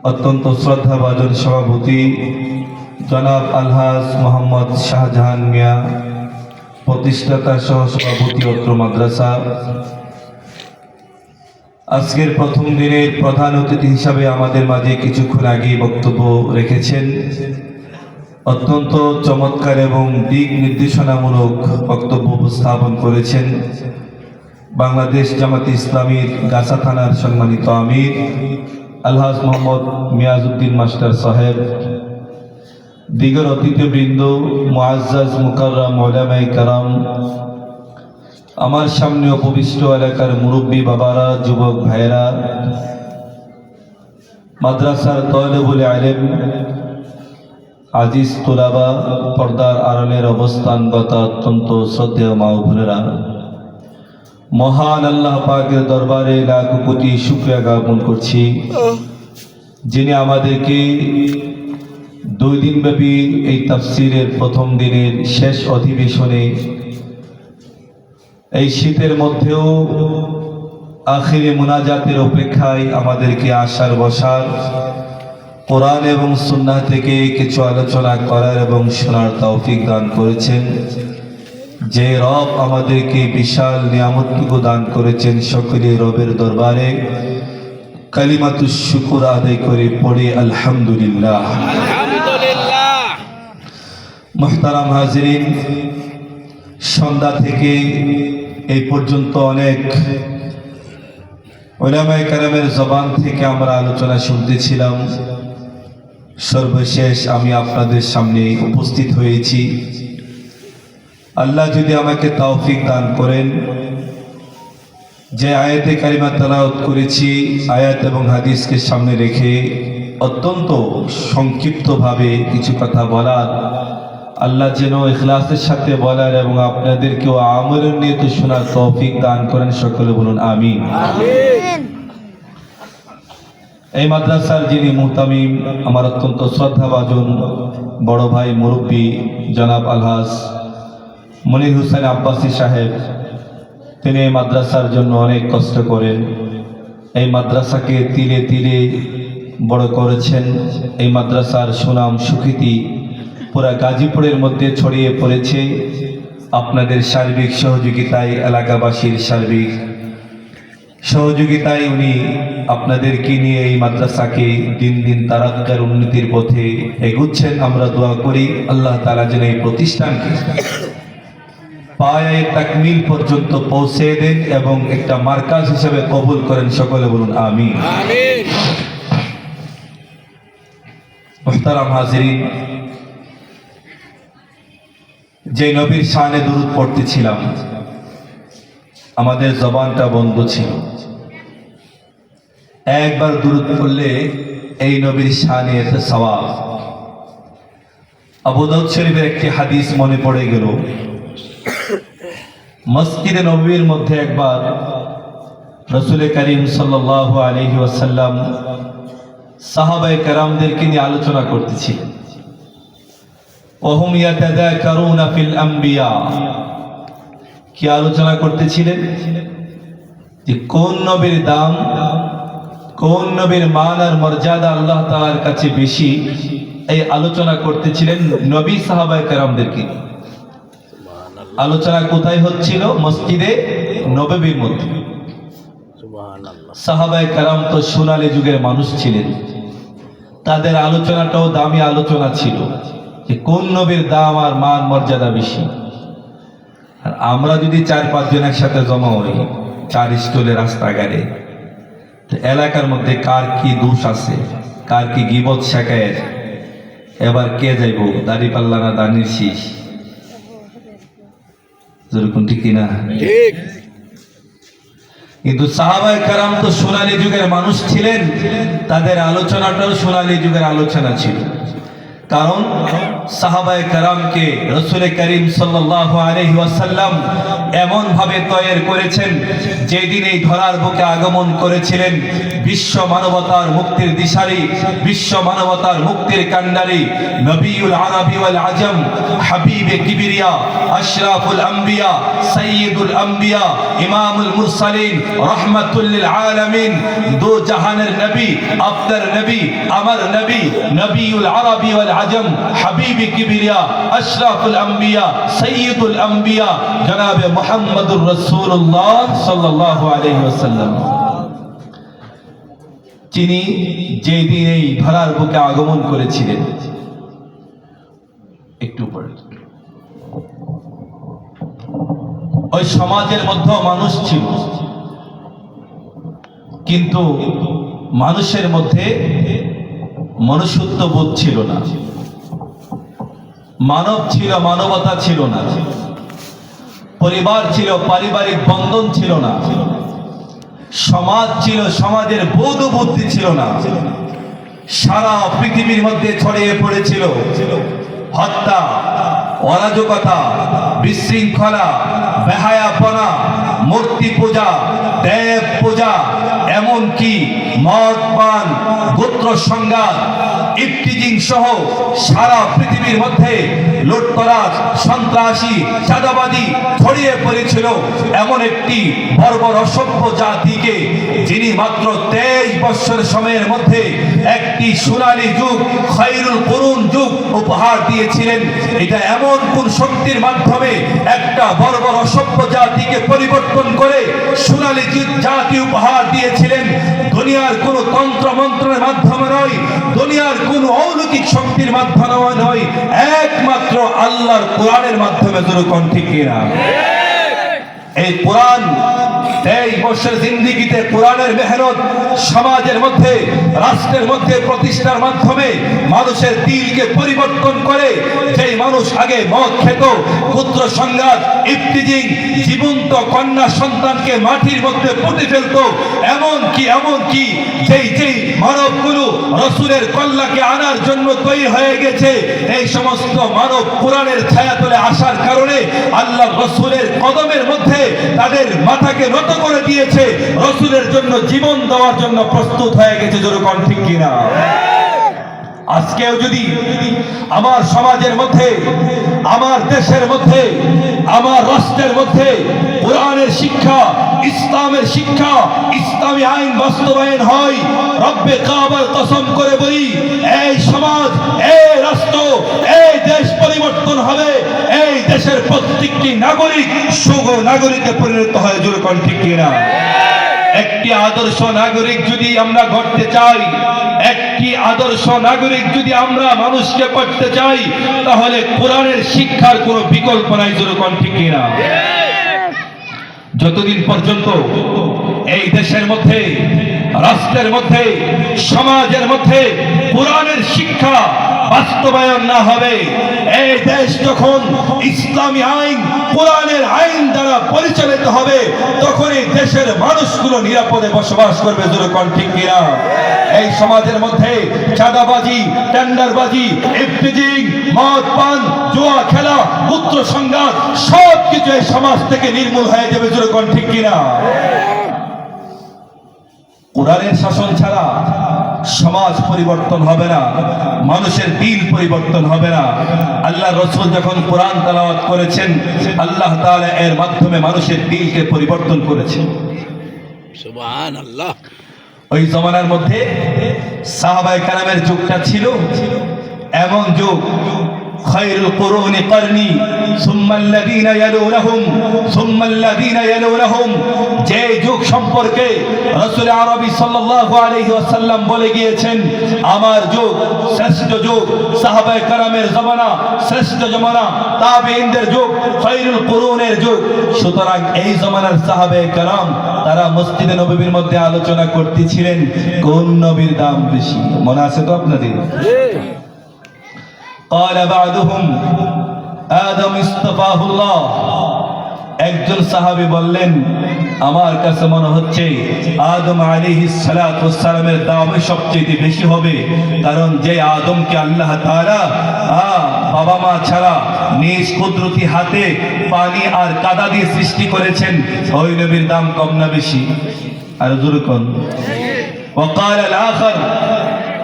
অত্যন্ত শ্রদ্ধাভাজন সভাপতি জনাব আলহাজ মোহাম্মদ শাহজাহান মিয়া, প্রতিষ্ঠাতা সহ সভাপতি অত্র মাদ্রাসা, আজকের প্রথম দিনের প্রধান অতিথি হিসাবে আমাদের মাঝে কিছুক্ষণ আগে বক্তব্য রেখেছেন। অত্যন্ত চমৎকার এবং দিক নির্দেশনামূলক বক্তব্য উপস্থাপন করেছেন বাংলাদেশ জামাতে ইসলামীর গাছা থানার সম্মানিত আমির আলহাজ মোহাম্মদ মিয়াজউদ্দিন মাস্টার সাহেব, দিগর অতিথিবৃন্দ, মুআজ্জাজ মুকাররম উলামায়ে কেরাম, আমার সামনে উপবিষ্ট এলাকার মুরব্বী বাবারা, যুবক ভাইয়েরা, মাদ্রাসার তালেবুল ইলম, আজিজ তুলাবা, পর্দার আড়ালের অবস্থানগত অত্যন্ত শ্রদ্ধেয় মা ও বোনেরা, মহান আল্লাহ পাকের দরবারে লাখ কোটি শুকরিয়া জ্ঞাপন করছি, যিনি আমাদেরকে 2 দিনব্যাপী এই তাফসীরের প্রথম দিনের শেষ অধিবেশনে এই শীতের মধ্যেও আখিরে মুনাজাতের অপেক্ষায় আমাদেরকে আসার বসার, কোরআন এবং সুন্নাহ থেকে কিছু আলোচনা করার এবং শোনার তৌফিক দান করেছেন। যে রব আমাদেরকে বিশাল নিয়ামতটুকু দান করেছেন, সকলে রবের দরবারে কালিমাতুশ শুকর আদায় করে পড়ে আলহামদুলিল্লাহ। মুহতারাম হাজিরিন, সন্ধ্যা থেকে এই পর্যন্ত অনেক উলামায়ে কেরামের জবান থেকে আমরা আলোচনা শুনতেছিলাম। সর্বশেষ আমি আপনাদের সামনে উপস্থিত হয়েছি। আল্লাহ যদি আমাকে তৌফিক দান করেন, যে আয়াতে কারিমা তেলাওয়াত করেছি, আয়াত এবং হাদিসকে সামনে রেখে অত্যন্ত সংক্ষিপ্তভাবে কিছু কথা বলার, আল্লাহ যেন ইখলাসের সাথে বলার এবং আপনাদেরকেও আমলের নিয়তে শোনার তৌফিক দান করেন। সকলে বলুন আমিন। এই মাদ্রাসার যিনি মুহতামিম, আমার অত্যন্ত শ্রদ্ধাভাজন বড় ভাই মুরব্বী জনাব আলহাজ মনির হোসেন আব্বাসী সাহেব, তিনি এই মাদ্রাসার জন্য অনেক কষ্ট করেন। এই মাদ্রাসাকে তিলে তিলে বড় করেছেন। এই মাদ্রাসার সুনাম সুখ্যাতি পুরা গাজীপুরের মধ্যে ছড়িয়ে পড়েছে। আপনাদের সার্বিক সহযোগিতায়, এলাকাবাসীর সার্বিক সহযোগিতায় উনি আপনাদেরকে নিয়ে এই মাদ্রাসাকে দিন দিন তারাক্কার উন্নতির পথে এগুচ্ছেন। আমরা দোয়া করি আল্লাহ তাআলা যেন এই প্রতিষ্ঠানকে পায়ে তাকমিল পর্যন্ত পৌঁছে দেন এবং একটা মার্কাজ হিসেবে কবুল করেন। সকলে বলুন আমিন। মুহতারাম হাজিরিন, যে নবীর শানে দুরূদ পড়তেছিলাম, আমাদের জবানটা বন্ধ ছিল। একবার দুরূদ পড়লে এই নবীর শানে এত সওয়াব। আবু দাউদ শরীফের একটি হাদিস মনে পড়ে গেল। মসজিদে নববীর মধ্যে একবার রাসূল করিম সাল্লাল্লাহু আলাইহি ওয়াসাল্লাম সাহাবায়ে কেরামদেরকে নিয়ে আলোচনা করতেছিলেন। ওহুম ইয়াতাযাকারুনা ফিল আম্বিয়া, কি আলোচনা করতেছিলেন? যে কোন নবীর দাম, কোন নবীর মান আর মর্যাদা আল্লাহ তাআলার কাছে বেশি, এই আলোচনা করতেছিলেন নবী সাহাবায়ে কেরামদেরকে। আলোচনা কোথায় হচ্ছিল? মসজিদে নববীর মধ্যে। সাহাবায়ে কেরাম তো সোনালী যুগের মানুষ ছিলেন, তাদের আলোচনাটাও দামি আলোচনা ছিল যে কোন নবীর দাম আর মান মর্যাদা বেশি। আর আমরা যদি 4-5 জন একসাথে জমা হই 4 স্টলে রাস্তাঘাটে, তো এলাকার মধ্যে কার কি দোষ আছে, কার কি গীবত শেখায়ের, এবার কে যাইব দাড়ি পাল্লা না দানির শীষ, যেরকম ঠিক কিনা? ঠিক। কিন্তু সাহাবায়ে কেরাম তো সোনালী যুগের মানুষ ছিলেন, তাদের আলোচনাটাও সোনালী যুগের আলোচনা ছিল। কারণ সাহাবায়ে কেরামকে রাসূল করিম সাল্লাল্লাহু আলাইহি ওয়াসাল্লাম এমন ভাবে তৈরি করেছেন, যেদিন এই ধরার বুকে আগমন করেছিলেন বিশ্ব মানবতার মুক্তির দিশারি, বিশ্ব মানবতার মুক্তির কান্ডারি, নবিউল আরবি ওয়াল আজম, হাবিবে কিবরিয়া, আশরাফুল আম্বিয়া, সাইয়্যিদুল আম্বিয়া, ইমামুল মুরসালিন, রাহমাতুল লিল আলামিন, দো জাহানের নবী, আপনার নবী, আমার নবী, নবিউল আরবি ওয়াল আজম, হাবিবে কিবরিয়া, আশরাফুল আম্বিয়া, সাইয়্যিদুল আম্বিয়া, জনাবে মুহাম্মদুর রাসূলুল্লাহ সাল্লাল্লাহু আলাইহি ওয়াসাল্লাম, যিনি যেদিন এই ধরার বুকে আগমন করেছিলেন। একটু পরে ওই সমাজের মধ্যে মানুষ ছিল, কিন্তু মানুষের মধ্যে মনুষ্যত্ব বোধ ছিল না, মানব ছিল, মানবতা ছিল না, পরিবার ছিল, পারিবারিক বন্ধন ছিল না, সমাজ ছিল, সমাজের বোধ বুদ্ধি ছিল না। সারা পৃথিবীর মধ্যে ছড়িয়ে পড়েছিল হত্যা, অরাজকতা, বিশৃঙ্খলা, বেহায়াপনা, মূর্তি পূজা, দেব পূজা, এমনকি মদ পান, গোত্র সংঘাত, ইফতিজিং সহ সারা পৃথিবীর মধ্যে লুটতরাজ, সন্ত্রাসী, চাঁদাবাদী ছড়িয়ে পড়েছিল এমন একটি বর্বর অসভ্য জাতিকে, যিনি মাত্র 23 বছর সময়ের মধ্যে একটি সোনালী যুগ, খায়রুল কুরুন যুগ উপহার দিয়েছিলেন। এটা এমন কোন শক্তির মাধ্যমে একটা বর্বর অসভ্য জাতিকে পরিবর্তন করে সোনালী জাতি উপহার দিয়েছিলেন? দুনিয়ার কোন তন্ত্র মন্ত্রের মাধ্যমে নয়, দুনিয়ার কোন অলৌকিক শক্তির মাধ্যমে নয়, একমাত্র আল্লাহর কোরআনের মাধ্যমে। যেরকম ঠিক কিনা? এই কোরআন 23 বছর জিন্দেগিতে কোরআনের মেহনত সমাজের মধ্যে, রাষ্ট্রের মধ্যে প্রতিষ্ঠার মাধ্যমে মানুষের দিলকে পরিবর্তন করে। যেই মানুষ আগে মদ খেত, পুত্র সংঘাত, ইফতিজিং, জীবন্ত কন্যা সন্তানকে মাটির মধ্যে পুঁতে ফেলত, এমনকি যেই মানবগুলো রসুলের কল্যাণকে আনার জন্য তৈরি হয়ে গেছে, এই সমস্ত মানব কোরআনের ছায়াতলে আসার কারণে আল্লাহ রসুলের কদমের মধ্যে তাদের মাথাকে নত করে দিয়েছে, রসুলের জন্য জীবন দেওয়ার জন্য প্রস্তুত হয়ে গেছে। যেরকম ঠিক কিনা? আজকেও যদি আমার সমাজের মধ্যে, আমার দেশের মধ্যে, আমার রাষ্ট্রের মধ্যে কোরআনের শিক্ষা, ইসলামের শিক্ষা, ইসলামী আইন বাস্তবায়ন হয়, রব্বে কাবার কসম করে বলি, এই সমাজ, এই রাষ্ট্র, এই দেশ পরিবর্তন হবে। এই দেশের প্রত্যেকটি নাগরিক সুনাগরিকে পরিণত হয়। যেরকম ঠিক কিনা? একটি আদর্শ নাগরিক যদি আমরা গড়তে চাই, একটি আদর্শ নাগরিক যদি আমরা মানুষকে করতে চাই, তাহলে কোরআনের শিক্ষার কোনো বিকল্প নাই। যেরকম ঠিক কিনা? যতদিন পর্যন্ত এই দেশের মধ্যে, রাষ্ট্রের মধ্যে, সমাজের মধ্যে কোরআনের শিক্ষা বাস্তবায়ন না হবে, এই দেশ যখন ইসলামী আইন, কোরআনের আইন দ্বারা পরিচালিত হবে, তখন এই দেশের মানুষগুলো নিরাপদে বসবাস করবে। যেরকম ঠিক কিনা? এই সমাজের মধ্যে চাঁদাবাজি, টেন্ডারবাজি, ইফতিজিং, মদ পান, জুয়া খেলা, পুত্র সংঘাত সবকিছু এই সমাজ থেকে নির্মূল হয়ে যাবে। যেরকম ঠিক কিনা? কোরআনের শাসন ছাড়া সমাজ পরিবর্তন হবে না, মানুষের দিল পরিবর্তন হবে না। আল্লাহ রাসূল যখন কোরআন তেলাওয়াত করেছেন, আল্লাহ তাআলা এর মাধ্যমে মানুষের দিলকে পরিবর্তন করেছেন। সুবহানাল্লাহ। ওই জমানার মধ্যে সাহাবায়ে কেরামের যুগটা ছিল এমন যুগ, খায়রুল কুরুনি করনি সুম্মাল্লাযীনা ইয়ালুনহুম সুম্মাল্লাযীনা ইয়ালুনহুম, যে যুগ সম্পর্কে রাসূল আরবি সাল্লাল্লাহু আলাইহি ওয়াসাল্লাম বলে গিয়েছেন, আমার যুগ শ্রেষ্ঠ যুগ, সাহাবায়ে কেরামের জামানা শ্রেষ্ঠ জামানা, তাবেঈনদের যুগ খায়রুল কুরুনের যুগ। সুতরাং এই জামানার সাহাবায়ে কেরাম তারা মসজিদে নববীর মধ্যে আলোচনা করতেছিলেন কোন নবীর দাম বেশি। মনে আছে তো আপনাদের? قال بعضهم آدم اصطفاه الله, একজন সাহাবী বললেন, আমার কাছে মনে হচ্ছে আদম আলাইহিস সালাতু ওয়াস সালামের দামই সবচেয়ে বেশি হবে, কারণ যে আদমকে আল্লাহ তাআলা বাবা মা ছাড়া নিজ কুদরতি হাতে পানি আর কাদা দিয়ে সৃষ্টি করেছেন, ওই নবীর দাম কম না বেশি? আর জোরে কোন। ওয়াকাল আল আখার,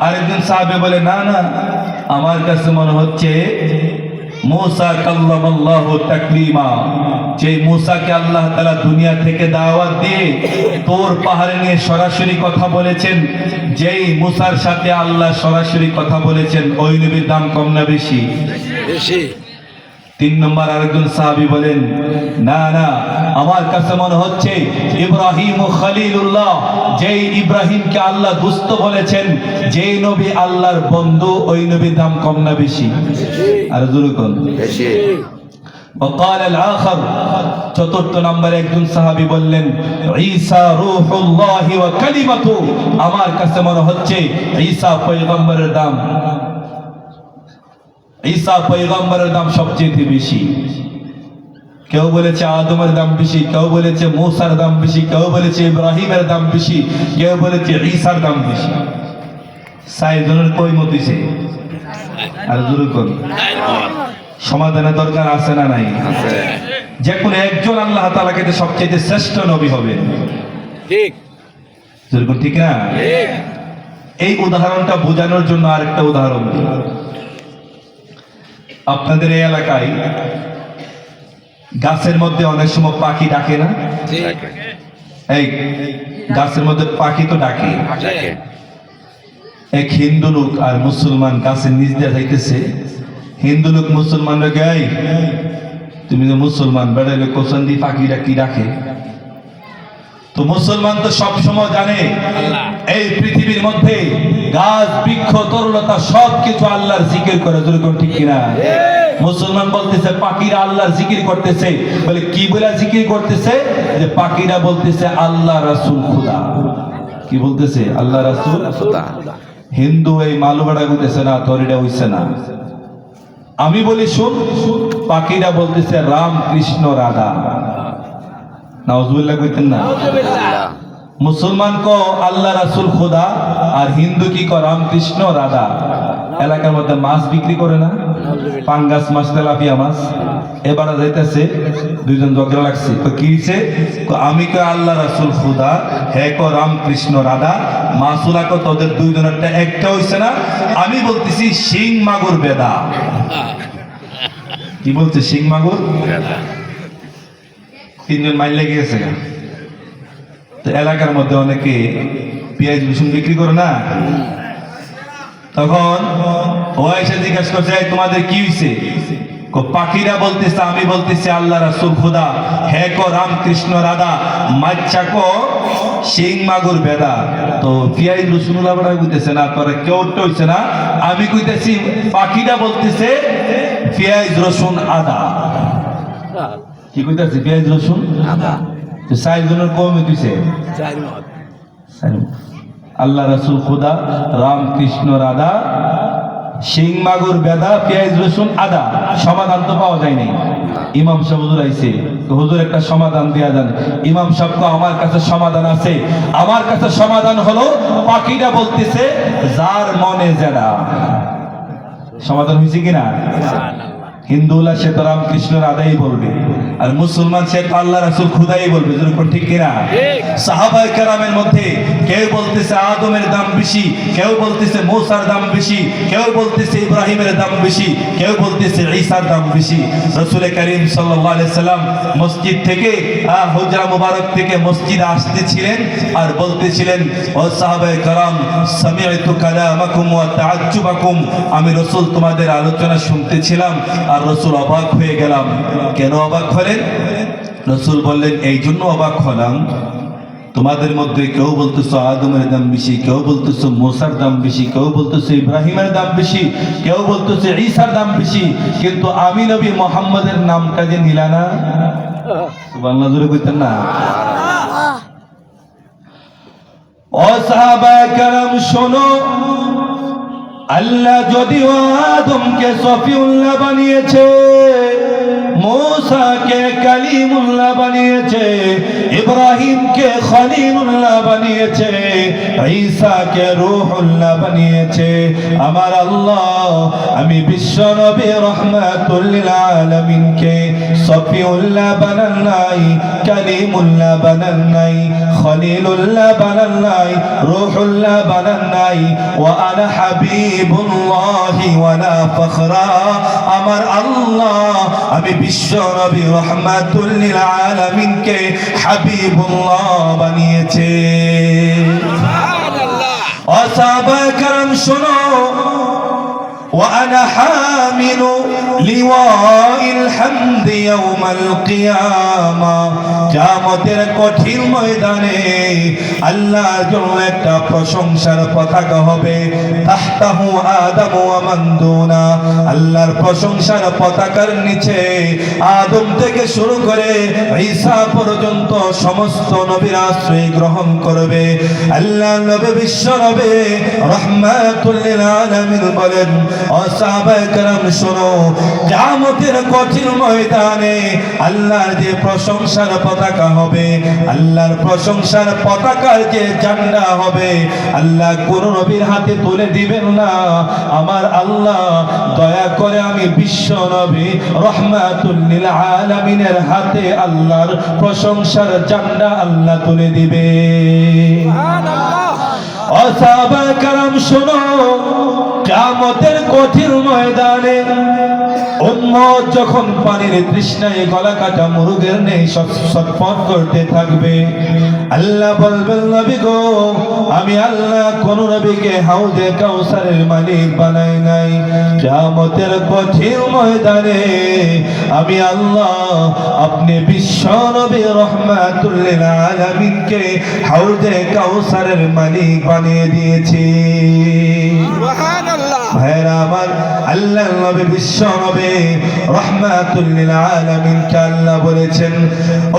আরেকজন সাহাবী বলে, না না, আমার কাছে মনে হচ্ছে মুসা কাল্লামাল্লাহু তাকলিমা, যে মুসাকে আল্লাহ তাআলা দুনিয়া থেকে দাওয়াত দিয়ে তোর পাহাড়ে নিয়ে সরাসরি কথা বলেছেন, যেই মুসার সাথে আল্লাহ সরাসরি কথা বলেছেন, ওই নবীর দাম কম না বেশি? বেশি। 3 নম্বর আরেকজন সাহাবী বলেন, না না, আমার কাছে মনে হচ্ছে ইব্রাহিম ও খলিলুল্লাহ, যেই ইব্রাহিমকে আল্লাহ দুস্থ বলেছেন, যেই নবী আল্লাহর বন্ধু, ওই নবীর দাম কম না বেশি? আর জোরে কোন। বেশি। وقال الاخر, চতুর্থ নম্বরে একজন সাহাবী বললেন, ঈসা রূহুল্লাহ ওয়া কালিমাতু, আমার কাছে মনে হচ্ছে ঈসা পয়গম্বরের দাম, ঈসা পয়গম্বরের দাম সবচেয়ে বেশি। কেউ বলেছে আদমের দাম বেশি, কেউ বলেছে মুসার দাম বেশি, কেউ বলেছে ইব্রাহিমের দাম বেশি, কেউ বলেছে ঈসার দাম বেশি। সাইজনের কই মতিছে? আর জোরে কোন। সমাধানের দরকার আছে না নাই? আছে। যে কোনো একজন আল্লাহ তাআলা কে সবচেয়ে শ্রেষ্ঠ নবী হবে, ঠিক? জোরে কোন, ঠিক না? ঠিক। এই উদাহরণটা বোঝানোর জন্য আরেকটা উদাহরণ দিই। আপনাদের এই এলাকায় গাছের মধ্যে অনেক সময় পাখি ডাকে না? এই গাছের মধ্যে পাখি তো ডাকে। এক হিন্দু লোক আর মুসলমান গাছের নিচ দিয়ে যাইতেছে। হিন্দু লোক মুসলমানরা গাই, তুমি তো মুসলমান, বেড়াইলে কোসন দি পাখিরা কি ডাকে? তো মুসলমান তো সব সময় জানে এই পৃথিবীর মধ্যে গাছ বৃক্ষ তরুলতা সবকিছু আল্লাহর জিকির করে, যেরকম, ঠিক কিনা? মুসলমান বলতেছে পাখিরা আল্লাহর জিকির করতেছে, বলে কি বলে জিকির করতেছে? যে পাখিরা বলতেছে আল্লাহ রাসূল খুদা। কি বলতেছে? আল্লাহ রাসূল খুদা। হিন্দু এই মালুবাড়া কইতেছে না, তোর এটা হইছে না। আমি বলি শুন, পাখিরা বলতেছে রাম কৃষ্ণ রাধা। নাউজুবিল্লাহ কইতেন না? মুসলমান কো আল্লাহ রাসূল খুদা, আর হিন্দু কি কো রাম কৃষ্ণ রাধা। এলাকার মধ্যে মাছ বিক্রি করে না, পাঙ্গাস মাছ, তেলাপিয়া মাছ। এবার যাইতেছে, দুইজন ঝগড়া লাগছে, তো কি হইছে? আমি কো আল্লাহ রাসূল খুদা, হে কো রাম কৃষ্ণ রাধা। মাসুলা কো তোদের দুইজনেরটা একটা হইছে না, আমি বলতেছি শিং মাগুর বেদা। কি বলছে? শিং মাগুর বেদা। তিনজন মাইল লেগে গেছে। তো এলাকার মধ্যে অনেকে পেঁয়াজ রসুন বিক্রি করে না, তখন ও এসে জিজ্ঞাসা করছে, তোমাদের কি হয়েছে? পাখিরা বলতেছে আমি বলতেছি আল্লাহ রাসূল খুদা, হে কো রাম কৃষ্ণ রাধা, মাচ্চা কো শিং মাগুর বেদা। তো পেঁয়াজ রসুন লাবড়া কইতেছে না, তোরা কেউ হইছে না, আমি কইতেছি পাখিরা বলতেছে পেঁয়াজ রসুন আদা। কি কইতাছে? পেঁয়াজ রসুন আদা। তো সাইজনের কমে দিছে আল্লাহ রাসূল খুদা, রাম কৃষ্ণ রাধা, শিং মাগুর বেদা, পেঁয়াজ রসুন আদা। সমাধান তো পাওয়া যায় নাই। ইমাম সাহেব হুজুর আইছে, তো হুজুর একটা সমাধান দেয়া যান। ইমাম সাহেব কো আমার কাছে সমাধান আছে। আমার কাছে সমাধান হলো পাখিরা বলতেছে যার মনে যেটা। সমাধান হয়েছে কিনা? হিন্দুরা সে তো রাম কৃষ্ণ রাধাই বলবে, আর মুসলমান সে তো আল্লাহ রাসূল খুদাই বলবে, যেরকম, ঠিক কিনা? সাহাবায়ে কেরামের মধ্যে কেউ বলতেছে আদমের দাম বেশি, কেউ বলতেছে মুসার দাম বেশি, কেউ বলতেছে ইব্রাহিমের দাম বেশি, কেউ বলতেছে ঈসার দাম বেশি। রাসূল করিম সাল্লাল্লাহু আলাইহি সাল্লাম মসজিদ থেকে হুজরা মুবারক থেকে মসজিদে আসতেছিলেন আর বলতেছিলেন, ও সাহাবায়ে কেরাম, সামি'তু কালামাকুম ওয়া তাআজ্জুবাকুম, আমি রাসূল তোমাদের আলোচনা শুনতেছিলাম আর রাসূল অবাক হয়ে গেলাম। কেন অবাক হলেন? রাসূল বললেন, এই জন্য অবাক হলাম, তোমাদের মধ্যে কেউ বলতেছো আদমের দাম বেশি, কেউ বলতেছো মুসার দাম বেশি, কেউ বলতেছো ইব্রাহিমের দাম বেশি, কেউ বলতেছো ঈসার দাম বেশি, কিন্তু আমি নবী মুহাম্মদের নামটা যে নিলা না। সুবহানাল্লাহ, জোরে কইতেন না? ও সাহাবায়ে কেরাম শোনো, আল্লাহ যদিও আদমকে সফিউল্লাহ বানিয়েছে, मूसाকে কালিমুল্লাহ বানিয়েছে, ইব্রাহিমকে খলিলুল্লাহ বানিয়েছে, ঈসাকে রূহুল্লাহ বানিয়েছে। আমার আল্লাহ আমি বিশ্ব নবী রাহমাতুল লিল আলামিনকে সফিউল্লাহ বানান নাই, কালিমুল্লাহ বানান নাই, খলিলুল্লাহ বানান নাই, রূহুল্লাহ বানান নাই। ওয়া আনা হাবিবুল্লাহি ওয়া লা ফখরা। আমার আল্লাহ আমি বিশ্ব নবী রাহমাতুল লিল আলামিনকে হাবিবুল্লাহ বানিয়েছে। সুবহানাল্লাহ। ও সাহাবায়ে কেরাম শোনো, وأنا حامل لواء الحمد يوم القيامة। কিয়ামতের কঠিন ময়দানে আল্লাহর জন্য একটা প্রশংসার পতাকা হবে। তাহতাহু আদম ওয়া মান দুনা। আল্লাহর প্রশংসার পতাকার নিচে আদম থেকে শুরু করে ঈসা পর্যন্ত সমস্ত নবীরা আশ্রয় গ্রহণ করবে। আল্লাহ নবী বিশ্ব নবী রাহমাতুল লিল আলামিন বলেন, ও সাহাবায়ে কেরাম শোনো, কিয়ামতের কঠিন ময়দানে আল্লাহর যে প্রশংসার পতাকা হবে, আল্লাহর প্রশংসার পতাকার যে ঝান্ডা হবে, আল্লাহ কোন নবীর হাতে তুলে দিবেন না। আমার আল্লাহ দয়া করে আমি বিশ্ব নবী রাহমাতুল লিল আলামিনের হাতে আল্লাহর প্রশংসার ঝান্ডা আল্লাহ তুলে দিবে। সুবহানাল্লাহ। ও সাহাবায়ে কেরাম শোনো, কিয়ামতের কঠিন ময়দানে উম্মত যখন পানির তৃষ্ণায় গলা কাটা মুরগের নেই ছটফট করতে থাকবে, আল্লাহ বলবেন, নবী গো আমি আল্লাহ কোন নবীকে হাউজে কাউসারের মালিক বানাই নাই। কিয়ামতের কঠিন ময়দানে আমি আল্লাহ আপনি বিশ্ব নবী রাহমাতুল লিল আলামিনকে হাউজে কাউসারের মালিক বানিয়ে দিয়েছি। সুবহানাল্লাহ। ভাইরা আমার, আল্লাহ নবী বিশ্ব নবী রাহমাতুল লিল আলামিনকে আল্লাহ বলেছেন,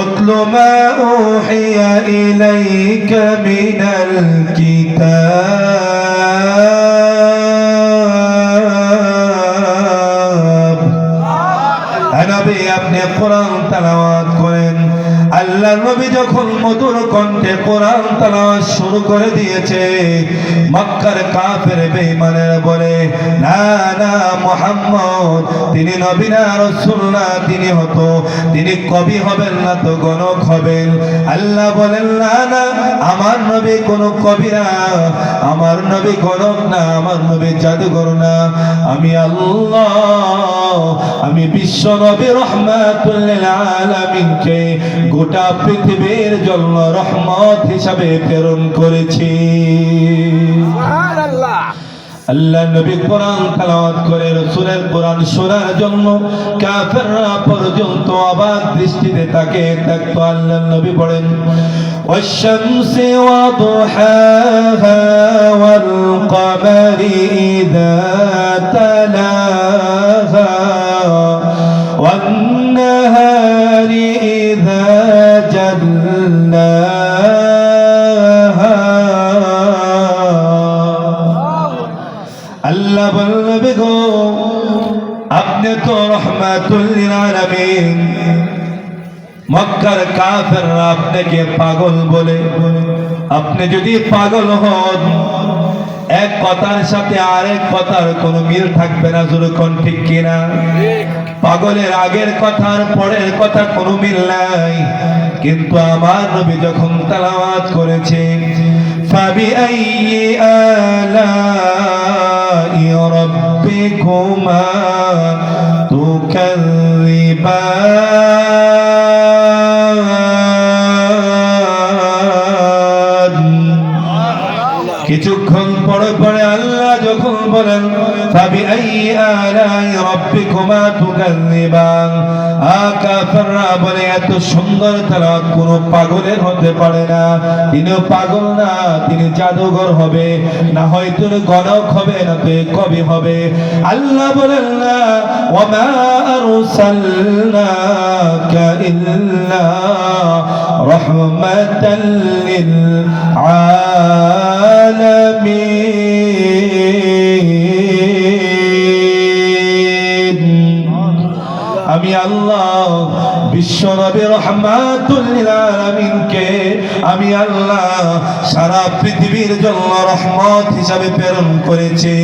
উতলু মা উহিয়া ইলাইকা মিনাল কিতাব। নবী আপনি কোরআন তেলাওয়াত করেন। আল্লাহ নবী যখন মধুর কণ্ঠে কোরআন তেলাওয়াত শুরু করে দিয়েছে, মক্কার কাফের বেঈমানেরা বলে, না না মুহাম্মদ তিনি নবী না, রাসূল না, তিনি কবি হবেন না তো গণক হবেন। আল্লাহ বলেন, না না আমার নবী কোন কবি না, আমার নবী গণক না, আমার নবী জাদুঘর না। আমি আল্লাহ আমি বিশ্ব নবী রাহমাতুল লিল আলামিনকে গোটা পৃথিবীর জন্য রহমত হিসাবে প্রেরণ করেছি। সুবহানাল্লাহ। আল্লাহ নবী কোরআন তেলাওয়াত করে রাসূলের কোরআন শোনার জন্য কাফেররা পর্যন্ত অবাক দৃষ্টিতে তাকে থাকতো। আল্লাহ নবী বলেন, ওয়াশ-শামসি ওয়া দুহাহা ওয়াল কমারি ইযা তালাহা ওয়ান নাহারি ইযা জাল্লাহা। আল্লাহ বলবে গো আপনি তো রাহমাতুল লিল আলামিন, মক্কার কাফেররা আপনাকে পাগল বলে। আপনি যদি পাগল হন, এক কথার সাথে আরেক কথার কোনো মিল থাকবে না। জোরকন ঠিক কিনা? পাগলের আগের কথার পরের কথা কোনো মিল নাই। কিন্তু আমার নবী যখন তেলাওয়াত করেছে, ফাবিআইয়ি আলাই রাব্বিকুমা তুকাযযিবান। কিছুক্ষণ পরে পরে আল্লাহ যখন বলেন, ফাবিআইয়ি আলাই রাব্বিকুমা তুকাযযিবান, কাফেররা বলে এত সুন্দর তেলাওয়াত কোনো পাগলের হতে পারে না। তিনিও পাগল না, তিনি জাদুঘর হবে, না হয়তো গণক হবে, না তো কবি হবে। আল্লাহ বলেন না, ওয়া মা আরসালনাকা ইল্লা রাহমাতাল লিল আলামিন। আমি আল্লাহ বিশ্ব নবী রাহমাতুল লিল আলামিনকে আমি আল্লাহ সারা পৃথিবীর জন্য রহমত হিসাবে প্রেরণ করেছি।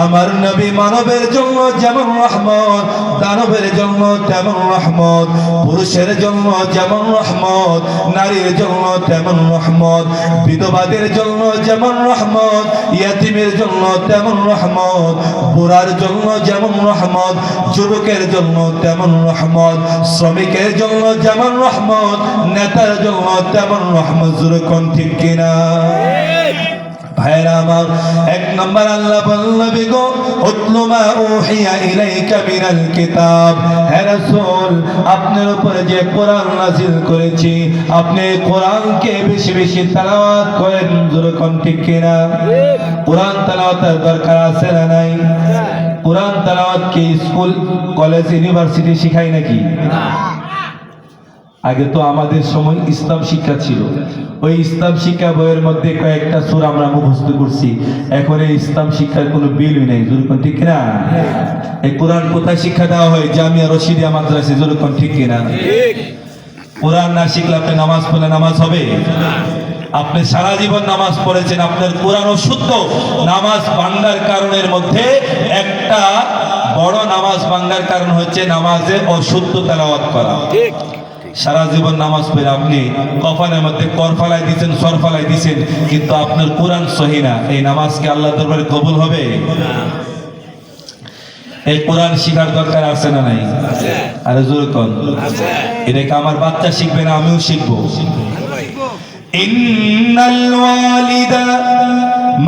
আমার নবী মানবের জন্য যেমন রহমত, দানবের জন্য তেমন রহমত, পুরুষের জন্য যেমন রহমত, নারীর জন্য তেমন রহমত, বিধবাদের জন্য যেমন রহমত, ইয়াতীমের জন্য তেমন রহমত, বুড়ার জন্য যেমন রহমত, যুবকের জন্য তেমন রহমত, শ্রমিকের জন্য যেমন রহমত, নেতার জন্য তেমন রহমত। জোরে কোন ঠিক কিনা? ভাইরা আমার, এক নম্বর আল্লাহ বললেন গো উতলু মা উহিয়া ইলাইকা মিনাল কিতাব। হে রাসূল, আপনার উপরে যে কোরআন নাযিল করেছি আপনি কোরআনকে বেশি বেশি তেলাওয়াত করেন। জোরে কোন ঠিক কিনা? কোরআন তেলাওয়াতের দরকার আছে না নাই? কোরআন তেলাওয়াত কি স্কুল কলেজ ইউনিভার্সিটি শিখায় নাকি? আগে তো আমাদের সময় ইসলাম শিক্ষা ছিল, ওই ইসলাম শিক্ষা বইয়ের মধ্যে কয়েকটা সূরা আমরা মুখস্থ করছি। এখন এই ইসলাম শিক্ষার কোনো বিলই নেই। জোরে ঠিক কিনা? এই কোরআন কোথায় শিক্ষা দেওয়া হয়? জামিয়া রশিদিয়া মাদ্রাসায়। জোরে ঠিক কিনা? কোরআন না শিখলে আপনি নামাজ পড়লে নামাজ হবে? আপনি সারা জীবন নামাজ পড়েছেন, আপনার কোরআন অশুদ্ধ। নামাজ ভাঙ্গার কারণের মধ্যে একটা বড় নামাজ ভাঙ্গার কারণ হচ্ছে নামাজে অশুদ্ধ তেলাওয়াত করা। সারা জীবন নামাজ পড়ে আপনি কপালের মধ্যে কর ফালাই দিচ্ছেন, সর ফালাই দিচ্ছেন, কিন্তু আপনার কোরআন সহি না। এই নামাজকে আল্লাহ দরবারে কবুল হবে? এই কোরআন শিখার দরকার আছে না নাই? আরে জোরে কোন? এটাকে আমার বাচ্চা শিখবে না, আমিও শিখবো। ইন্নাল ওয়ালিদা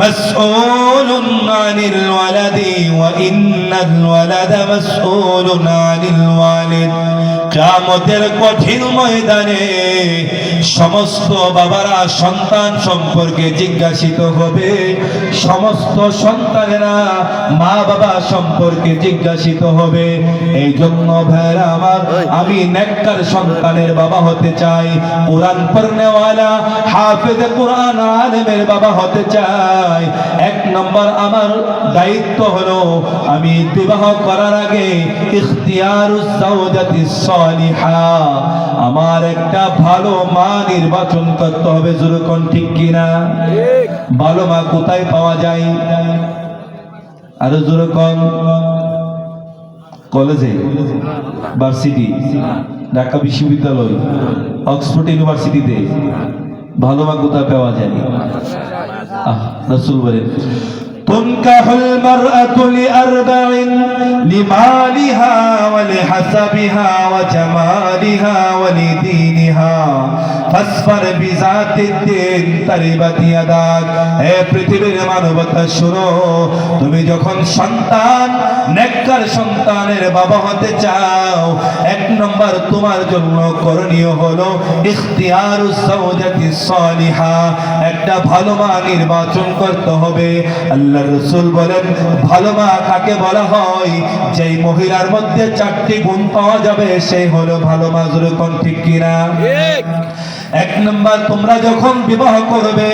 মাসউলুন আনিল ওয়ালাদি ওয়া ইন্নাল ওয়ালাদা মাসউলুন আনিল ওয়ালিদ। কিয়ামতের কঠিন ময়দানে সমস্ত বাবারা সন্তান সম্পর্কে জিজ্ঞাসিত হবে, সমস্ত সন্তানেরা মা বাবা সম্পর্কে জিজ্ঞাসিত হবে। এই জন্য ভাইরা আমার, আমি নেককার সন্তানের বাবা হতে চাই, কোরআন পড়নেওয়ালা হাফেজ কোরআন আলেমের বাবা হতে চাই। এক নম্বর আমার দায়িত্ব হলো আমি বিবাহ করার আগে ইখতিয়ারুস যাওজাতিস সালিহা, আমার একটা ভালো মা নির্বাচন করতে হবে। জোরে কোন ঠিক কিনা? ভালো মা কোথায় পাওয়া যায়? আরো জোরে কোন? কলেজে, ভার্সিটি, ঢাকা বিশ্ববিদ্যালয়, অক্সফোর্ড ইউনিভার্সিটিতে ভালো মা কোথায় পাওয়া যায়? রাসূল বলেন তুনকাহুল মারআতু লিআরবাইন লিমালিহা ওয়া লিহাসাবিহা ওয়া জামালিহা ওয়া লিদীনিহা ফাসফার বিযাতিদ্দিন তারিবাত ইয়াদাক। হে পৃথিবীর মানবতা শুনো, তুমি যখন সন্তান নেককার সন্তানের বাবা হতে চাও, এক নম্বর তোমার জন্য করণীয় হলো ইখতিয়ারুস যাওজাতিস সালিহা, একটা ভালো মা নির্বাচন করতে হবে। আল্লাহর রাসূল বলেন ভালো মা কাকে বলা হয়? যেই মহিলার মধ্যে চারটি গুণ পাওয়া যাবে সেই হলো ভালো মা। জোরে কোন ঠিক কিনা? এক নম্বর, তোমরা যখন বিবাহ করবে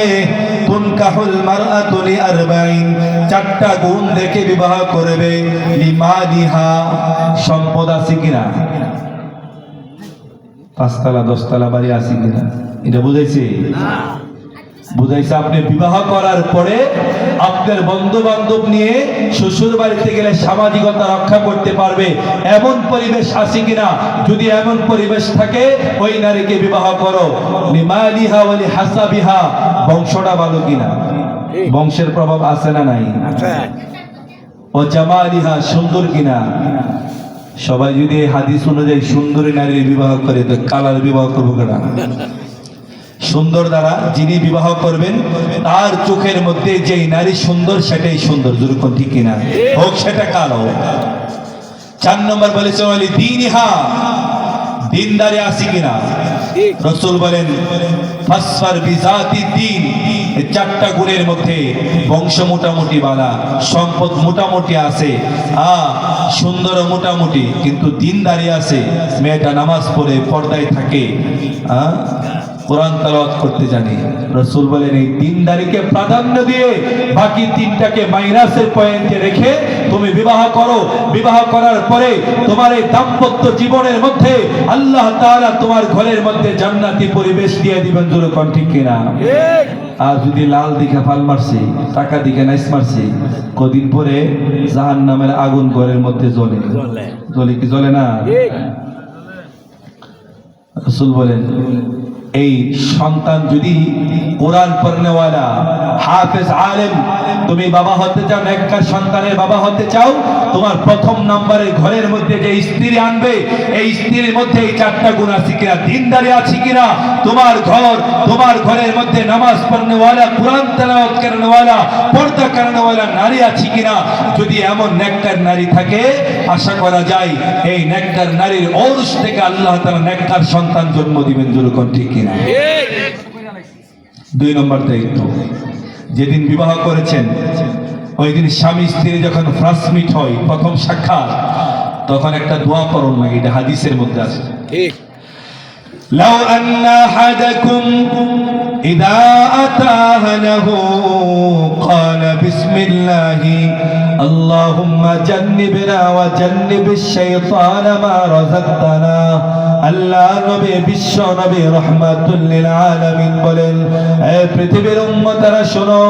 তুনকাহুল মারআতু লিআরবাইন, চারটা গুণ দেখে বিবাহ করবে। লিমালিহা, সম্পদ আছে কিনা, পাঁচতলা দশতলা বাড়ি আছে কিনা, এটা বুঝাইছে? বুঝাইছে আপনি বিবাহ করার পরে আপনার বন্ধু বান্ধব নিয়ে শ্বশুর বাড়িতে গেলে সামাজিকতা রক্ষা করতে পারবে এমন পরিবেশ আছে কিনা। যদি এমন পরিবেশ থাকে ওই নারীকে বিবাহ করো। লিমালিহা ওয়া লিহাসাবিহা, বংশটা ভালো কিনা, বংশের প্রভাব আছে না নাই? ও জামালিহা, সুন্দর কিনা। সবাই যদি হাদিস অনুযায়ী সুন্দরী নারীর বিবাহ করে তো কালার বিবাহ করবো কেনা? সুন্দর দ্বারা যিনি বিবাহ করবেন তার চোখের মধ্যে যেই নারী সুন্দর সেটাই সুন্দর। জোরে কোন ঠিক কিনা? হোক সেটা কালো। 4 নম্বর বলেছে ওয়ালি দীনিহা, দিনদারি আছে কিনা। রাসূল বলেন ফাসফার বিযাতিদ্দিন, এই চারটা গুণের মধ্যে বংশ মোটামুটি বালা, সম্পদ মোটামুটি আছে, সুন্দর মোটামুটি, কিন্তু দিনদারি আছে, মেয়েটা নামাজ পড়ে পর্দায় থাকে, কোরআন তেলাওয়াত করতে জানি। রাসূল বলেন এই দিনদারিকে প্রাধান্য দিয়ে বাকি তিনটাকে মাইনাসের পয়েন্টে রেখে তুমি বিবাহ করো। বিবাহ করার পরে তোমার এই দাম্পত্য জীবনের মধ্যে আল্লাহ তাআলা তোমার ঘরের মধ্যে জান্নাতি পরিবেশ দিয়ে দিবেন। জোরে কোন ঠিক কিনা? আর যদি লাল দিকে ফাল মারছে, টাকা দিকে নাইস মারছে, কদিন পরে জাহান্নামের আগুন ঘরের মধ্যে জ্বলে। জ্বলে কি জ্বলে না? রাসূল বলেন এই সন্তান যদি কোরআন পড়নেওয়ালা হাফেজ আলেম, তুমি বাবা হতে চাও, নেককার সন্তানের বাবা হতে চাও, তোমার প্রথম নম্বরে ঘরের মধ্যে যে স্ত্রী আনবে এই স্ত্রীর মধ্যে এই চারটা গুণ আছে কিনা, দিনদারি আছে কিনা, তোমার ঘরের মধ্যে নামাজ পড়নেওয়ালা, কোরআন তেলাওয়াত করনেওয়ালা, পর্দা করনেওয়ালা নারী আছে কিনা। যদি এমন নেককার নারী থাকে আশা করা যায় এই নেককার নারীর ঔরস থেকে আল্লাহ তাআলা নেককার সন্তান জন্ম দিবেন। যেরকম ঠিক কিনা? দুই নম্বর দায়িত্ব, যেদিন বিবাহ করেছেন ওই দিন স্বামী স্ত্রী যখন ফার্স্ট মিট হয়, প্রথম সাক্ষাৎ, তখন একটা দোয়া পড়ুন না, এটা হাদিসের মধ্যে আছে। ঠিক লাউ আন্না আহাদাকুম ইযা আতা আহলাহু ক্বালা বিসমিল্লাহি আল্লাহুম্মা জান্নিবনা ওয়া জান্নিবিশ শাইতানা মা রাযাকতানা। আল্লাহ নবী, বিশ্ব নবী রাহমাতুল লিল আলামিন বলেন, হে পৃথিবীর উম্মতরা শোনো,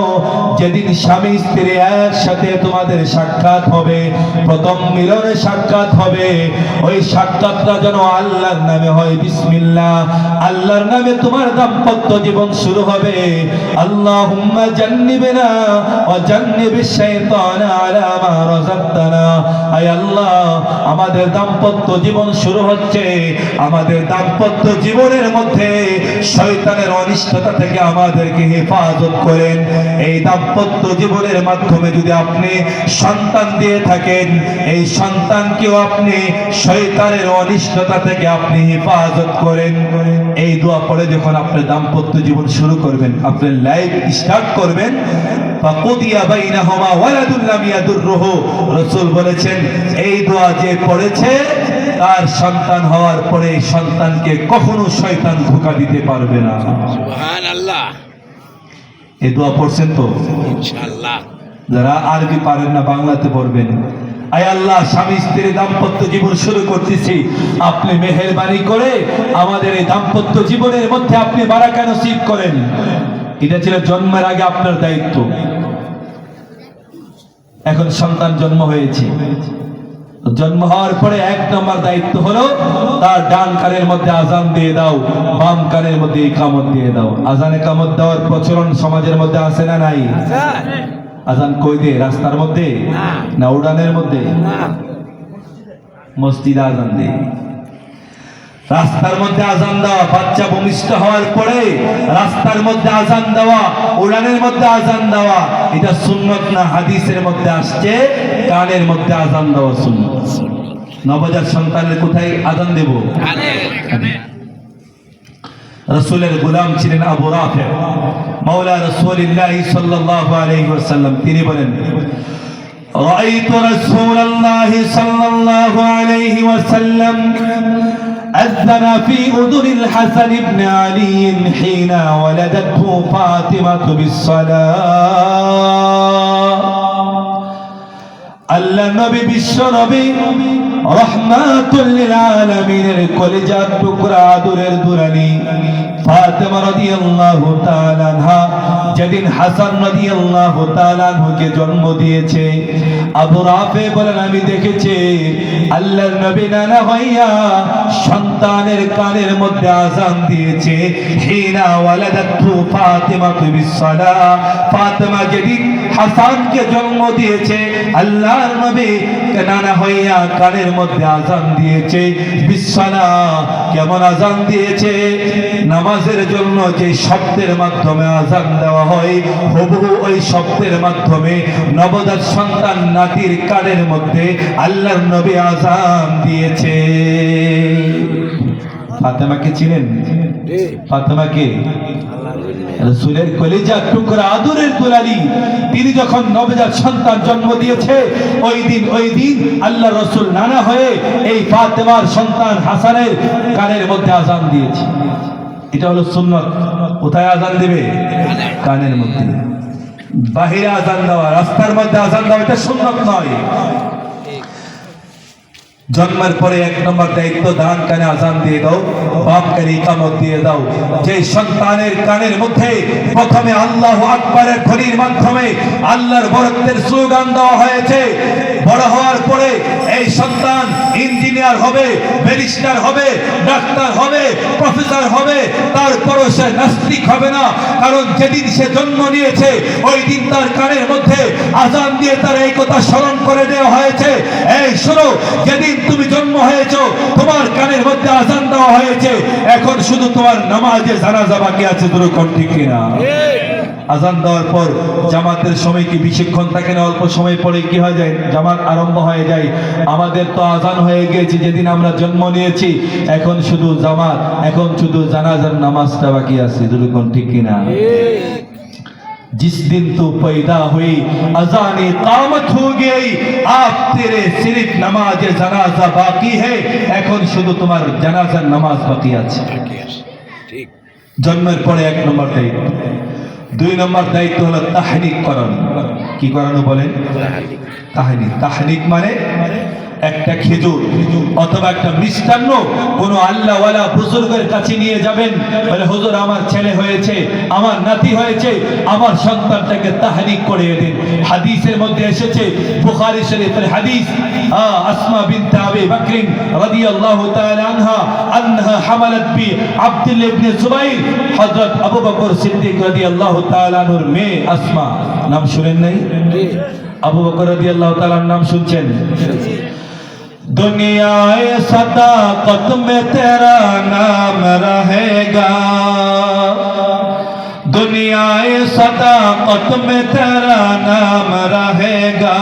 যেদিন স্বামী স্ত্রী একসাথে তোমাদের সাক্ষাৎ হবে, প্রথম মিলনে সাক্ষাৎ হবে, ওই সাক্ষাৎটা যেন আল্লাহর নামে হয়। বিসমিল্লাহ, আল্লাহর নামে তোমার দাম্পত্য জীবন শুরু হবে। আল্লাহুম্মা জান্নিবনা ওয়া জান্নিবিশ শাইতানা আলা মা রাযাকতানা। আয় আল্লাহ, আমাদের দাম্পত্য জীবন শুরু হচ্ছে, আমাদের দাম্পত্য জীবনের মধ্যে শয়তানের অনিষ্টতা থেকে আমাদেরকে হেফাজত করেন। এই দাম্পত্য জীবনের মাধ্যমে যদি আপনি সন্তান দিয়ে থাকেন, এই সন্তানকেও আপনি শয়তানের অনিষ্টতা থেকে আপনি হেফাজত করেন। এই দোয়া পড়ে যখন আপনি দাম্পত্য জীবন শুরু করবেন, আপনি লাইফ স্টার্ট করবেন, ফাকুদিয়া বাইনাহুমা ওয়ালাদুন লাম ইয়াদুররুহু। রাসূল বলেছেন এই দোয়া যে পড়েছে তার সন্তান হওয়ার পরে সন্তানকে কখনো শয়তান ধোঁকা দিতে পারবে না। সুবহানাল্লাহ। এই দোয়া পড়ছেন তো? ইনশাআল্লাহ। যারা আরবি পারেন না বাংলাতে পড়বেন। আয় আল্লাহ, স্বামী স্ত্রী দাম্পত্য জীবন শুরু করতেছি, আপনি মেহেরবানি করে আমাদের এই দাম্পত্য জীবনের মধ্যে আপনি বারাকা নসিব করেন। এটা ছিল জন্মের আগে আপনার দায়িত্ব। এখন সন্তান জন্ম হয়েছে, জন্ম হওয়ার পরে এক নম্বর দায়িত্ব হলো তার ডান কানের মধ্যে আজান দিয়ে দাও, বাম কানের মধ্যে ইকামত দিয়ে দাও। আজান ইকামত দেওয়ার প্রচলন সমাজের মধ্যে আছে না নাই? আজান কই দে? রাস্তার মধ্যে না উড়ানের মধ্যে? মসজিদে আজান দে। রাস্তার মধ্যে আজান দেওয়া, বাচ্চা ভূমিষ্ঠ হওয়ার পরে রাস্তার মধ্যে আজান দেওয়া, উড়ানের মধ্যে আজান দেওয়া, এটা সুন্নত না, হাদিসের মধ্যে আসছে কানের মধ্যে আজান দেওয়া সুন্নত। নবজাত সন্তানের কোথায় আজান দেব? রাসূলের গোলাম ছিলেন আবু রাফি মাওলা রাসূলুল্লাহ সাল্লাল্লাহু আলাইহি ওয়াসাল্লাম, তিনি বলেন রাআইতু রাসূলুল্লাহ সাল্লাল্লাহু আলাইহি ওয়াসাল্লাম أذن في أذن الحسن بن علي حين ولدته فاطمة بالصلاة। আল্লাহ নবী, বিশ্ব নবী রহমাতুল লিল আলামিনের কলিজার টুকরা, আদরের দুরানি ফাতেমা রাদিয়াল্লাহু তাআলা আনহা যেদিন হাসান রাদিয়াল্লাহু তাআলা আনহুকে জন্ম দিয়েছে, আবু রাফি বলেন আমি দেখেছি আল্লাহর নবী নানা হইয়া সন্তানের কানের মধ্যে আযান দিয়েছে। হিনা ওয়ালাদাতু ফাতিমা বিসসালাহ, ফাতেমা যেদিন হাসানকে জন্ম দিয়েছে আল্লাহর নবী নানা হইয়া কানের মধ্যে আযান দিয়েছে। বিসসালাহ, কেমন আযান দিয়েছে? নামাজের জন্য যে শব্দের মাধ্যমে আযান দেওয়া হয় হুবহু ওই শব্দের মাধ্যমে নবজাত সন্তান নাতির কানের মধ্যে আল্লাহর নবী আযান দিয়েছে। ফাতেমাকে চিনেন? ফাতেমাকে রাসূলের কলিজার টুকরা, আদরের দুলালি, তিনি যখন নবজাত সন্তান জন্ম দিয়েছে ওই দিন আল্লাহ রাসূল নানা হয়ে এই ফাতেমার সন্তান হাসানের কানের মধ্যে আযান দিয়েছে। এটা হলো সুন্নত। কোথায় আজান দেবে? কানের মধ্যে। বাহিরে আজান দেওয়া, রাস্তার মধ্যে আজান দেওয়া এটা সুন্নত নয়। জন্মের পরে 1 নম্বর দায়িত্ব, ডান কানে আজান দিয়ে দাও, বাপ কানে ইকামত দিয়ে দাও। যে সন্তানের কানের মধ্যে প্রথমে আল্লাহু আকবারের ধ্বনির মাধ্যমে আল্লাহর বরত্বের স্লোগান দেওয়া হয়েছে, বড় হওয়ার পরে এই সন্তান ইঞ্জিনিয়ার হবে, ব্যারিস্টার হবে, ডাক্তার হবে, প্রফেসর হবে, তারপরও সে নাস্তিক হবে না। কারণ যেদিন সে জন্ম নিয়েছে ওই দিন তার কানের মধ্যে আজান দিয়ে তার এই কথা স্মরণ করে দেওয়া হয়েছে, এই শোনো, যেদিন তুমি জন্ম হয়েছো তোমার কানের মধ্যে আজান দেওয়া হয়েছে, এখন শুধু তোমার নামাজে জানাজা বাকি আছে। দুরকম ঠিক কিনা? আজান দেওয়ার পর জামাতের সময় কি বেশিক্ষণ থাকে না, অল্প সময় পরে কি হয়ে যায়, জামাত আরম্ভ হয়ে যায়। আমাদের তো আজান হয়ে গিয়েছে যেদিন আমরা জন্ম নিয়েছি, এখন শুধু জামাত, এখন শুধু জানাজার নামাজটা বাকি আছে। দুরকম ঠিক কিনা? जिस दिन तू पैदा हुई अजान कामत हो गई, आप तेरे सिर्फ नमाज जनाजा बाकी है, এখন শুধু তোমার জানাজার নামাজ বাকি আছে। ঠিক। জন্মের পরে 1 নম্বর দায়িত্ব। 2 নম্বর দায়িত্ব হলো তাহনিক করানো। কি করানো বলেন? তাহনিক। তাহনিক মানে একটা খেজুর অথবা একটা মিষ্টান্ন কোনো আল্লাহওয়ালা বুজুর্গের কাছে নিয়ে যাবেন, বলে হুজুর আমার ছেলে হয়েছে, আমার নাতি হয়েছে, আমার সন্তানটাকে তাহনিক করিয়ে দিন। হাদিসের মধ্যে এসেছে, বুখারী শরীফের হাদিস, আসমা বিনতে আবি বকর রাদিয়াল্লাহু তাআলা আনহা হামালাত বি আব্দুল্লাহ ইবনে জুবাইর। হযরত আবু বকর সিদ্দিক রাদিয়াল্লাহু তাআলা আনহুর মেয়ে আসমা, নাম শুনেন নাই? আবু বকর রাদিয়াল্লাহু তাআলা নাম শুনছেন? दुनियाए सदाकत में तेरा नाम रहेगा, दुनियाए सदाकत में तेरा नाम रहेगा,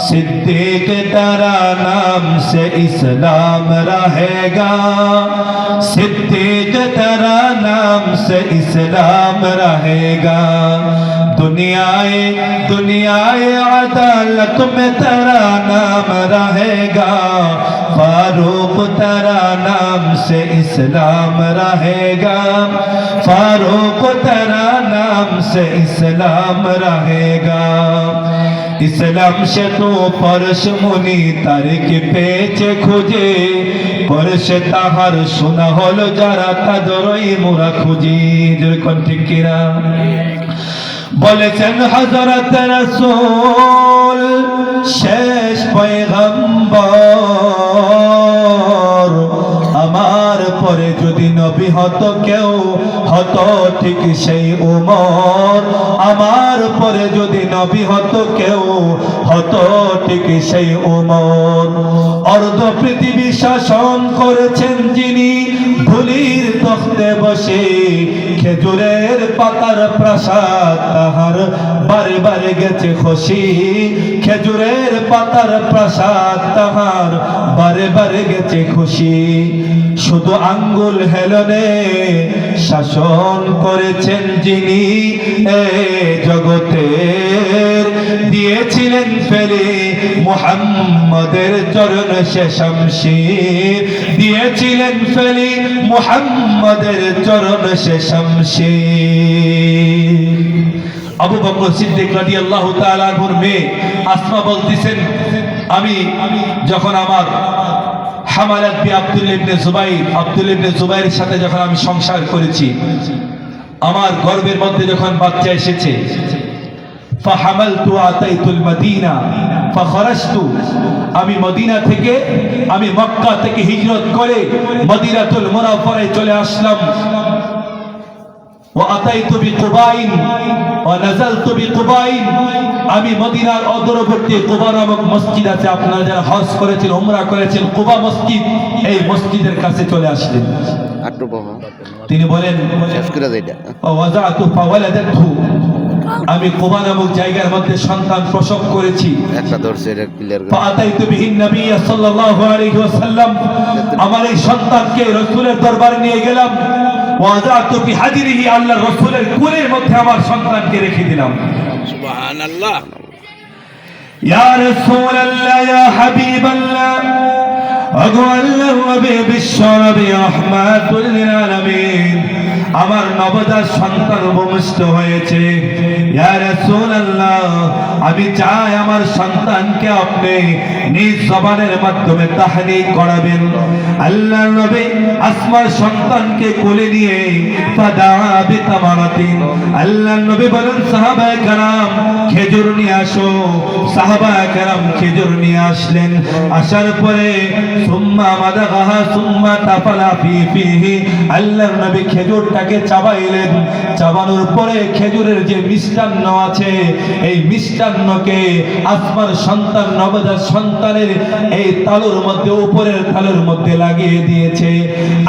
सिद्दीक तेरा नाम से इस्लाम रहेगा, सिद्दीक तेरा नाम से इस्लाम रहेगा, दुनियाए अदालत में तेरा नाम रहेगा, फारूक तेरा नाम से इस्लाम रहेगा, फारूक तेरा नाम से इस्लाम रहेगा, इस्लाम से तो परश मुनि तारिक पेचे खुजे, परश ताहार सुना हलो जारा तादरई मोरा खुजी। যেরকম ঠিক কিনা? বলেছেন হযরত রাসূল শেষ পয়গম্বর, আমার পরে যদি নবী হতো কেউ হতো ঠিক সেই উমর, আমার পরে যদি নবী হতো কেউ হতো ঠিক সেই উমর। অর্ধ পৃথিবী শাসন করেছেন যিনি ধুলির তখতে বসে, খেজুরের পাতার প্রাসাদ তাহার বারে বারে গেছে খুশি, খেজুরের পাতার প্রাসাদ তাহার বারে বারে গেছে খুশি, শুধু আঙ্গুল হেলনে শাসন করেছেন যিনি এ জগতের, দিয়েছিলেন ফেলে মুহাম্মাদের চরণ সে শামশির, দিয়েছিলেন ফেলে মুহাম্মাদের চরণ সে শামশির। আবু বকর সিদ্দিক রাদিয়াল্লাহু তাআলা আনহুর মেয়ে আসমা বলতেছেন, আমি যখন আমার হামালাত বি আব্দুল্লাহ ইবনে জুবাইর, আব্দুল্লাহ ইবনে জুবাইরের সাথে যখন আমি সংসার করেছি, আমার গর্ভের মধ্যে যখন বাচ্চা এসেছে, ফাহামালতু আতাইতুল মদিনা ফাখরাজতু, আমি মদিনা থেকে, আমি মক্কা থেকে হিজরত করে মদিনাতুল মুনাওয়ারায় চলে আসলাম। وأتيت بقباء ونزلت بقباء, আমি মদিনার অদূরবর্তী কুবা নামক মসজিদ আছে, আপনারা যারা হজ করেছেন, উমরা করেছেন, কুবা মসজিদ, এই মসজিদের কাছে চলে আসলেন। তিনি বলেন ওয়াজাতু ফাওয়ালাদাতহু, আমি কুবা নামক জায়গার মধ্যে সন্তান প্রসব করেছি। একটা ধরছে এটা ক্লিয়ার করে, ফাআতাইতু বিহিন নবী সাল্লাল্লাহু আলাইহি ওয়াসাল্লাম, আমার এই সন্তানকে রাসূলের দরবারে নিয়ে গেলাম। ওয়াজাতু বিহাদিরিহি, আল্লাহর রাসূলের কোলের মধ্যে আমার সন্তানকে রেখে দিলাম। সুবহানাল্লাহ। ইয়া রাসূলুল্লাহ, ইয়া হাবিবাল্লাহ, আল্লাহর নবী বিশ্ব নবী রাহমাতুল লিল আলামিন আমার নবজাত সন্তান ভূমিষ্ঠ হয়েছে। ইয়া রাসূলুল্লাহ, আমি চাই আমার সন্তানকে আপনি নিজ জবানের মাধ্যমে তাহনীক করাবেন। আল্লাহর নবী আসমার সন্তানকে কোলে নিয়ে ফাদা বিতামারাতিন, আল্লাহর নবী বলেন সাহাবায়ে কেরাম খেজুর নিয়ে আসো। সাহাবায়ে কেরাম খেজুর নিয়ে আসলেন। আসার পরে সুম্মা মাদাগাহা সুম্মা তাফালা ফিহি, আল্লাহর নবী খেজুরটাকে চাবাইলেন। চাবানোর পরে খেজুরের যে মিষ্টান্ন আছে এই মিষ্টান্নকে আসমার সন্তান নবজাত সন্তানের এই তালুর মধ্যে, উপরের তালুর মধ্যে লাগিয়ে দিয়েছে।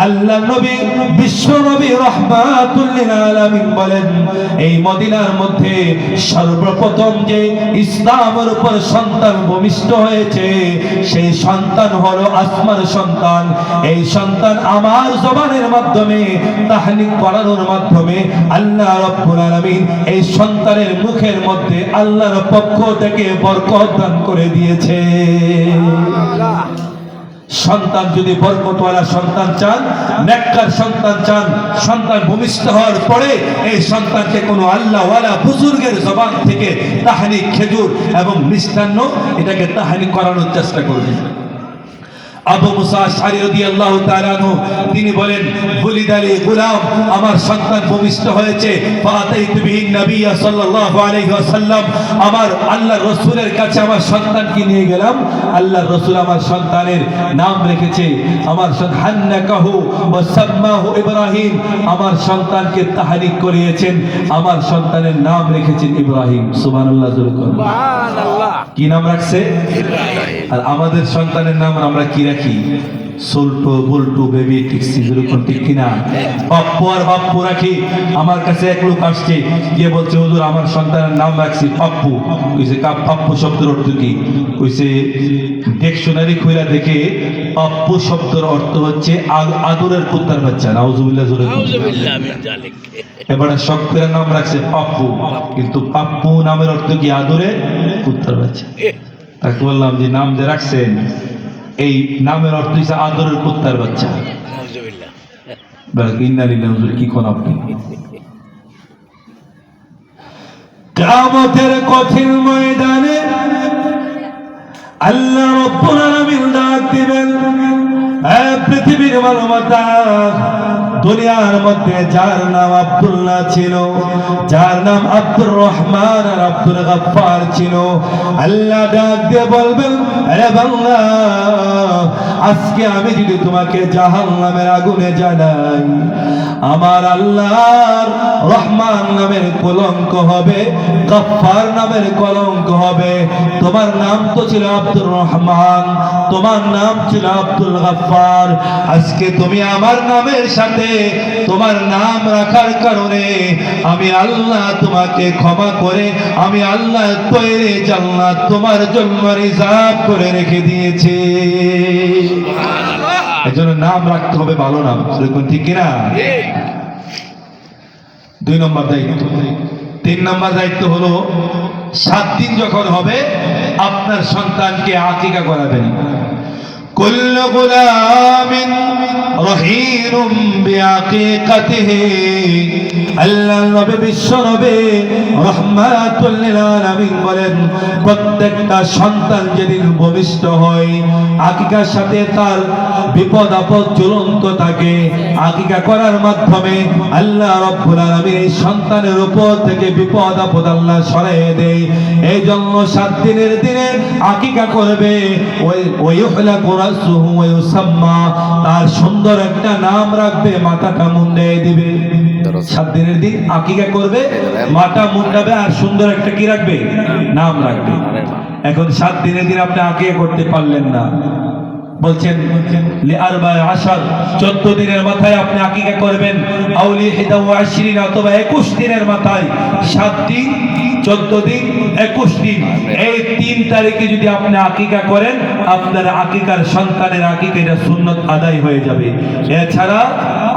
আল্লাহর নবী বিশ্ব নবী রাহমাতুল লিল আলামিন বলেন এই মদিনার মধ্যে সর্বপ্রথম যে ইসলামের উপর সন্তান ভূমিষ্ঠ হয়েছে সেই সন্তান হলো আসমার সন্তান। এই সন্তান আমার জবানের মাধ্যমে তাহনীক করানোর মাধ্যমে আল্লাহ রাব্বুল আলামিন এই সন্তানের মুখের মধ্যে আল্লাহর পক্ষ থেকে বরকত দান করে দিয়েছে। সন্তান যদি বরকতওয়ালা সন্তান চান, নেককার সন্তান চান, সন্তান ভূমিষ্ঠ হওয়ার পরে এই সন্তানকে কোনো আল্লাহওয়ালা বুজুর্গের জবান থেকে তাহনীক খেজুর এবং মিষ্টান্ন এটাকে তাহনীক করানোর চেষ্টা করবেন। আবু মুসা আশআরী রাদিয়াল্লাহু তাআলা আনহু তিনি বলেন বুলিদালি গোলাম, আমার সন্তান ভূমিষ্ঠ হয়েছে। ফাতাইতু বিহিন নবী সাল্লাল্লাহু আলাইহি ওয়াসাল্লাম, আমার আল্লাহর রাসূলের কাছে আমার সন্তানকে নিয়ে গেলাম। আল্লাহর রাসূল আমার সন্তানের নাম রেখেছে, আমার হান্নাকাহু ওয়া সাম্মাহু ইব্রাহিম, আমার সন্তানকে তাহনীক করিয়েছেন, আমার সন্তানের নাম রেখেছেন ইব্রাহিম। সুবহানাল্লাহ, সুবহানাল্লাহ। কি নাম রাখছে? ইব্রাহিম। আর আমাদের সন্তানের নাম আমরা কি রাখি? সোল্টো, বল্টু, বেবি, টিক্সি, যেরকম ঠিক কিনা? পাপ্পু আর বাপ্পু রাখি। আমার কাছে এক লোক আসছে, গিয়ে বলছে হুজুর আমার সন্তানের নাম রাখছি পাপ্পু। কইছে পাপ্পু শব্দের অর্থ কি? কইছে ডিকশনারি খুইলা দেখে পাপ্পু শব্দের অর্থ হচ্ছে আদরের কুত্তার বাচ্চা। নাউজুবিল্লাহ, নাউজুবিল্লাহ মিন যালিক। এবারে শব্দের নাম রাখছে পাপ্পু, কিন্তু পাপ্পু নামের অর্থ কি? আদরের কুত্তার বাচ্চা। তাকে বললাম যে নাম যে রাখছেন এই নামের অর্থ হচ্ছে আদরের কুত্তার বাচ্চা। কি কোন আপনি? কিয়ামতের কঠিন ময়দানে আল্লাহ রাব্বুল আলামিন ডাক দিবেন, হে পৃথিবীর মানবতা, দুনিয়ার মধ্যে যার নাম আব্দুল্লাহ ছিল, যার নাম আব্দুর রহমান আর আব্দুল গফফার ছিল, আল্লাহ ডাক দিয়ে বলবেন আরে বান্দা, আজকে আমি যদি তোমাকে জাহান্নামের আগুনে জানাই, আমার আল্লাহর রহমান নামের কলঙ্ক হবে, গফফার নামের কলঙ্ক হবে। তোমার নাম তো ছিল আব্দুর রহমান, তোমার নাম ছিল আব্দুল গফফার। আজকে তুমি আমার নামের সাথে তোমার নাম রাখার কারণে আমি আল্লাহ তোমাকে ক্ষমা করে আমি আল্লাহ তৈরি জান্নাত তোমার জন্য রিজার্ভ করে রেখে দিয়েছি। এজন্য নাম রাখতে হবে ভালো নাম, ঠিক কিনা? 2 নম্বর দায়িত্ব। 3 নম্বর দায়িত্ব হলো 7 দিন যখন হবে আপনার সন্তানকে আকিকা করাবেন। كل غلام رهين بعقيقته, আল্লাহ নবী বিশ্ব নবী রাহমাতুল লিল আলামিন বলেন প্রত্যেকটা সন্তান যেদিন ভূমিষ্ঠ হয় আকিকার সাথে তার বিপদ আপদ ঝুলন্ত থাকে। আকিকা করার মাধ্যমে আল্লাহ রাব্বুল আলামিন এই সন্তানের উপর থেকে বিপদ আপদ আল্লাহ সরিয়ে দেয়। এই জন্য 7 দিনের দিনে আকিকা করবে। ওই ইহলাকু রাসুহু ওয়া ইউসাম্মা, তার সুন্দর একটা নাম রাখবে, মাথাটা মুন্ডায় দিবে। 7 দিনের দিন আকিকা করবে, মাথা মুন্ডাবে আর সুন্দর একটা কি রাখবে? নাম রাখবে। এখন 7 দিনের দিন আপনি আকিকা করতে পারলেন না, বলছেন লি আরবা আশার, 14 দিনের মাথায় আপনি আকিকা করবেন, আউলি 21 অথবা 21 দিনের মাথায়। 7 দিন, 14 দিন, 21 দিন, এই 3 তারিখে যদি আপনি আকিকা করেন আপনার আকিকার সন্তানের আকিকা এটা সুন্নত আদায় হয়ে যাবে। এছাড়া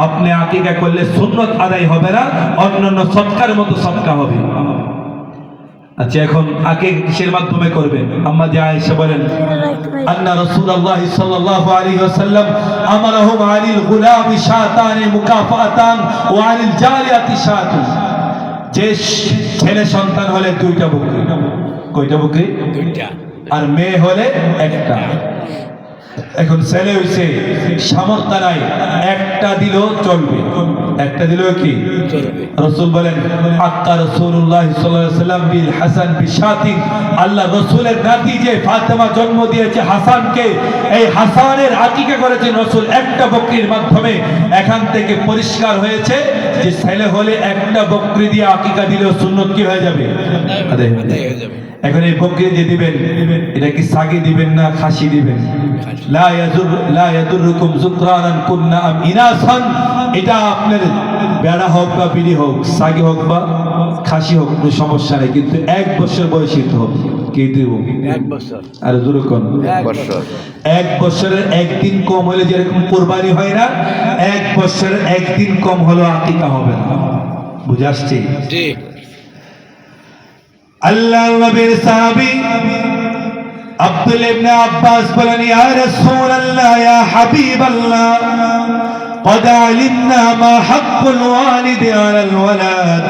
আপনি আকিকা করলে সুন্নত আদায় হবে না, অন্যান্য সদকার মতো সদকা হবে। আচ্ছা, এখন আগে কিসের মাধ্যমে করবেন? আম্মা যে আয়েশা বলেন, আন্না রাসূলুল্লাহ সাল্লাল্লাহু আলাইহি ওয়াসাল্লাম আমারাহুম আনিল গুলামি শাতান মুকাফাতান ওয়া আনিল জারিয়াতি শাতুন। যে ছেলে সন্তান হলে দুইটা বকরি, কয়টা বকরি? দুইটা। আর মেয়ে হলে একটা। এখন ছেলে হইছে, সামর্থ্য নাই, একটা দিলেও চলবে, একটা দিলেও কি চলবে। রাসূল বলেন, আক্কা রাসূলুল্লাহ সাল্লাল্লাহু আলাইহি ওয়াসাল্লাম বিল হাসান বিশাতিন। আল্লাহ রাসূলের নাতি যে ফাতেমা জন্ম দিয়েছে হাসানকে, এই হাসানের আকিকা করেছেন রাসূল একটা বকরির মাধ্যমে। এখান থেকে পরিষ্কার হয়েছে যে ছেলে হলে একটা বকরি দিয়ে আকিকা দিলেও সুন্নত কি হয়ে যাবে? আদায় হয়ে যাবে। এখন এই বকরি যে দিবেন, এটা কি সাগি দিবেন না খাসি দিবেন? লা ইয়াদুরুকুম যুকরানান কুননা আম ইনাসান। এটা আপনার বেড়া হোক বা বিড়ি হোক, সাগি হোক বা খাসি হোক, কোনো সমস্যা নেই, কিন্তু 1 বছর বয়সী তো হবে। কে দিব? 1 বছর। আর যুরুকুন 1 বছর। 1 বছরের একদিন কম হলে যেরকম কুরবানি হয় না, 1 বছরের একদিন কম হলো আকিকা হবে না। বুঝে আসছে? ঠিক। আল্লাহ নবীর সাহাবী আব্দুল্লাহ ইবনে আব্বাস বলেন, ইয়া রাসূলুল্লাহ ইয়া হাবিবাল্লাহ قد علمنا ما حق الوالد على الولد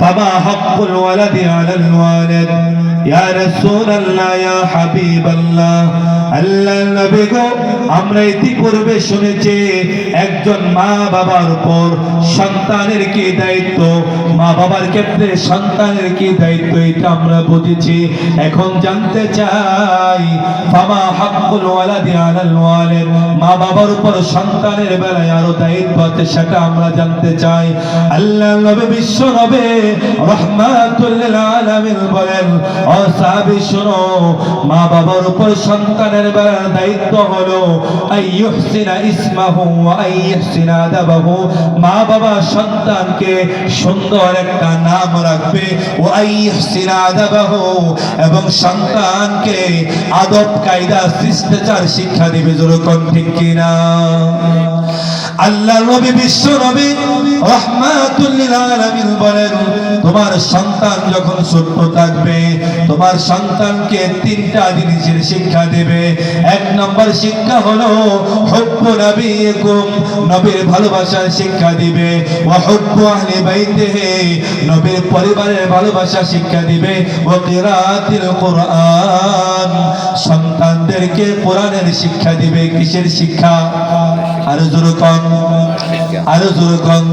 فما حق الولد على الوالد يا رسول الله يا حبيب الله। আল্লাহ নবী গো, আমরা ইতিপূর্বে শুনেছি একজন মা বাবার উপর সন্তানের কি দায়িত্ব, মা বাবার ক্ষেত্রে সন্তানের কি দায়িত্ব, এটা আমরা বুঝেছি। এখন জানতে চাই, ফামা হাক্কুল ওয়ালাদি আলাল ওয়ালিদ, মা বাবার উপর সন্তানের বেলায় আরো দায়িত্ব আছে, সেটা আমরা জানতে চাই। আল্লাহ নবী বিশ্ব নবী রাহমাতুল লিল আলামিন বলেন, ও সাহাবী শুনো, মা বাবার উপর সন্তানের বেলার দায়িত্ব হলো আইয়ুহসিনা ইসমাহু ওয়া আইয়ুহসিনা আদাবাহু। মা বাবা সন্তানকে সুন্দর একটা নাম রাখবে, ওয়া আইয়ুহসিনা আদাবাহু, এবং সন্তানকে আদব কায়দা শিষ্টাচার শিক্ষা দিবে। যেরকম ঠিক কিনা? আল্লাহ নবী বিশ্ব নবী রাহমাতুল লিল আলামিন বলেন, তোমার সন্তান যখন ছোট থাকবে, তোমার সন্তানকে 3টা জিনিসের শিক্ষা দেবে। 1 নম্বর শিক্ষা হলো হুব্বু নবিয়িকুম, নবীর ভালোবাসার শিক্ষা দিবে, ওয়া হুব্বু আহলি বাইতিহি, নবীর পরিবারের ভালোবাসা শিক্ষা দিবে, ওয়া কিরাআতিল কুরআন, সন্তানদেরকে কোরআনের শিক্ষা দিবে। কিসের শিক্ষা? আরো জোরে কোন, আরো জোরে কোন।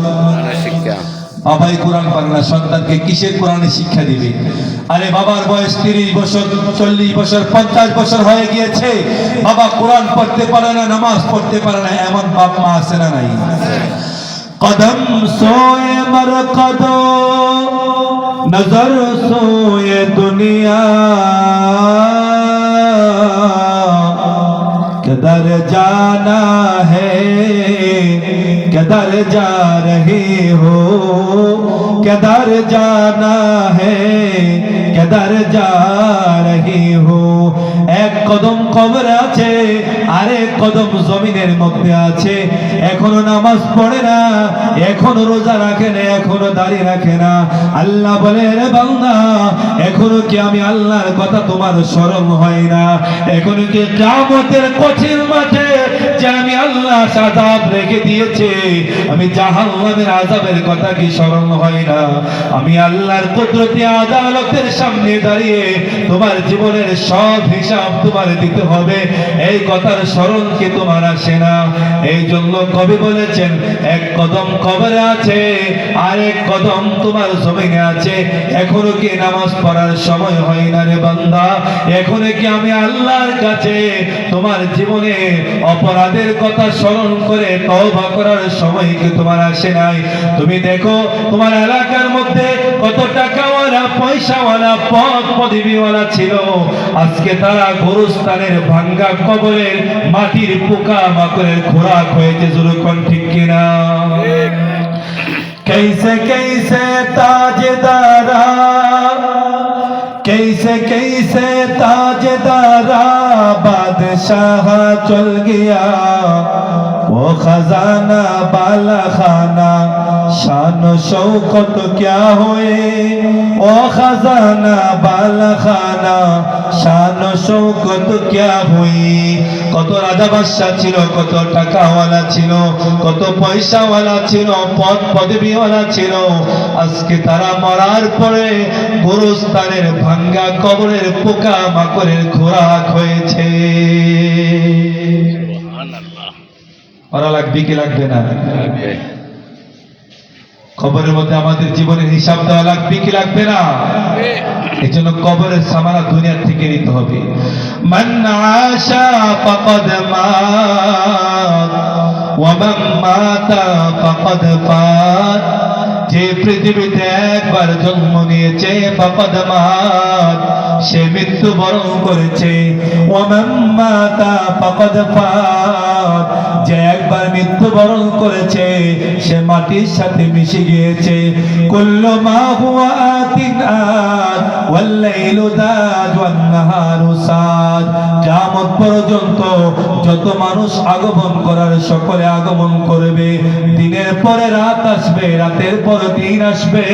শিক্ষা। বাবাই কোরআন পারে না, সন্তানকে কিসের কোরআনের শিক্ষা দিবে? আরে বাবার বয়স 30 বছর, 40 বছর, 50 বছর হয়ে গিয়েছে, বাবা কোরআন পড়তে পারে না, নামাজ পড়তে পারে না, এমন বাপ মা আছে না নাই? কদম সোয়ে মরকদো নজর সোয়ে দুনিয়া किधर जाना है किधर जा रहे हो किधर जाना है किधर जा रहे हो। 1 কদম কবরে আছে, আরেক কদম জমিনের মধ্যে আছে। এখনো নামাজ পড়ে না, এখনো রোজা রাখে না, এখনো দাড়ি রাখে না। আল্লাহ বলে, রে বান্দা, এখনো কি আমি আল্লাহর কথা তোমার স্মরণ হয় না? এখনো কি কিয়ামতের কঠিন মাঠে যে আমি আল্লাহ আযাব রেখে দিয়েছে, আমি জাহান্নামের আযাবের কথা কি স্মরণ হয় না? আমি আল্লাহর কুদরতি আদালতের সামনে দাঁড়িয়ে তোমার জীবনের সব হিসাব তোমার দিতে হবে, এই কথার স্মরণ কি তোমার আসে না? এই জন্য কবি বলেছেন, 1 কদম কবরে আছে, আরেক কদম তোমার জমিনে আছে। এখনো কি নামাজ পড়ার সময় হয় না রে বান্দা? এখনো কি আমি আল্লাহর কাছে তোমার জীবনে অপরাধের কথা স্মরণ করে তওবা করার সময় কি তোমার আসে নাই? তুমি দেখো তোমার এলাকার মধ্যে কত টাকাওয়ালা, পয়সাওয়ালা, পদ পদবিওয়ালা ছিল, আজকে তারা গোরস্থানের ভাঙ্গা কবরের মাটির পোকা মাকড়ের খোরাক হয়েছে। যেরকম ঠিক কিনা? कैसे कैसे ताजदारा कैसे कैसे ताजदारा बादशाह चल गया वो खजाना बाला खाना शान शौकत क्या हुए ओ खजाना बाला खाना शान शौकत क्या हुई কত রাজা বাদশা ছিল কত টাকাওয়ালা ছিল কত পয়সাওয়ালা ছিল পদ পদবীওয়ালা ছিল আজকে তারা মরার পরে গোরস্থানের ভাঙ্গা কবরের পোকা মাকড়ের খোরাক হয়েছে ওরা লাগবে কি লাগবে না কবরের মধ্যে আমাদের জীবনের হিসাব দেওয়া লাগবে কি লাগবে না এই জন্য কবরের সামানা দুনিয়া থেকে নিতে হবে মান আশা ফাকাদ মাত ওয়া মান মাতা ফাকাদ ফাত যে পৃথিবীতে একবার জন্ম নিয়েছে ফাকাদ মাত সে মৃত্যুবরণ করেছে ওয়া মান মাতা ফাকাদ ফাত যে একবার মৃত্যুবরণ করেছে সে মাটির সাথে মিশে গিয়েছে কুল্লু মা হুয়া আতিন আত ওয়াল লাইলু দাদ ওয়ান নাহারু সাদ কিয়ামত পর্যন্ত যত মানুষ আগমন করার সকলে আগমন করবে দিনের পরে রাত আসবে রাতের পরে দিন আসবে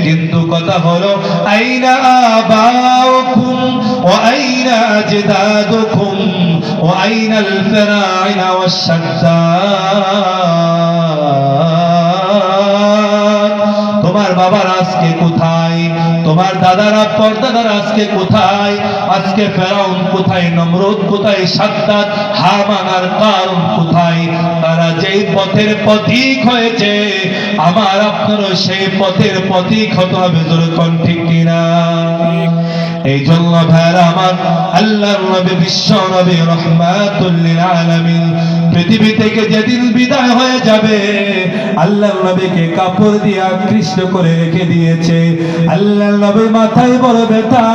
কিন্তু কথা হলো আইনা আবাউকুম ওয়া আইনা আজদাদুকুম ওয়া আইনাল ফিরাইনা ওয়াশ-শাদ্দাদ তোমার বাবার আজকে কোথায় তোমার দাদারা পরদাদারা আজকে কোথায় আজকে ফেরাউন কোথায় নমরুদ কোথায় শাদ্দাদ হামান আর কারুন কোথায় তারা যেই পথের পথিক হয়েছে আমার আপনারও সেই পথের পথিক হতে হবে জোরে কোন ঠিক কিনা এই জন্য ভাইরা আমার আল্লাহর নবী বিশ্ব নবী রাহমাতুল লিল আলামিন পৃথিবী থেকে যেদিন বিদায় হয়ে যাবে আল্লাহর নবীকে কাপড় দিয়ে আকৃষ্ট করে রেখে দিয়েছে আল্লাহর নবীর মাথায় বড় ব্যথা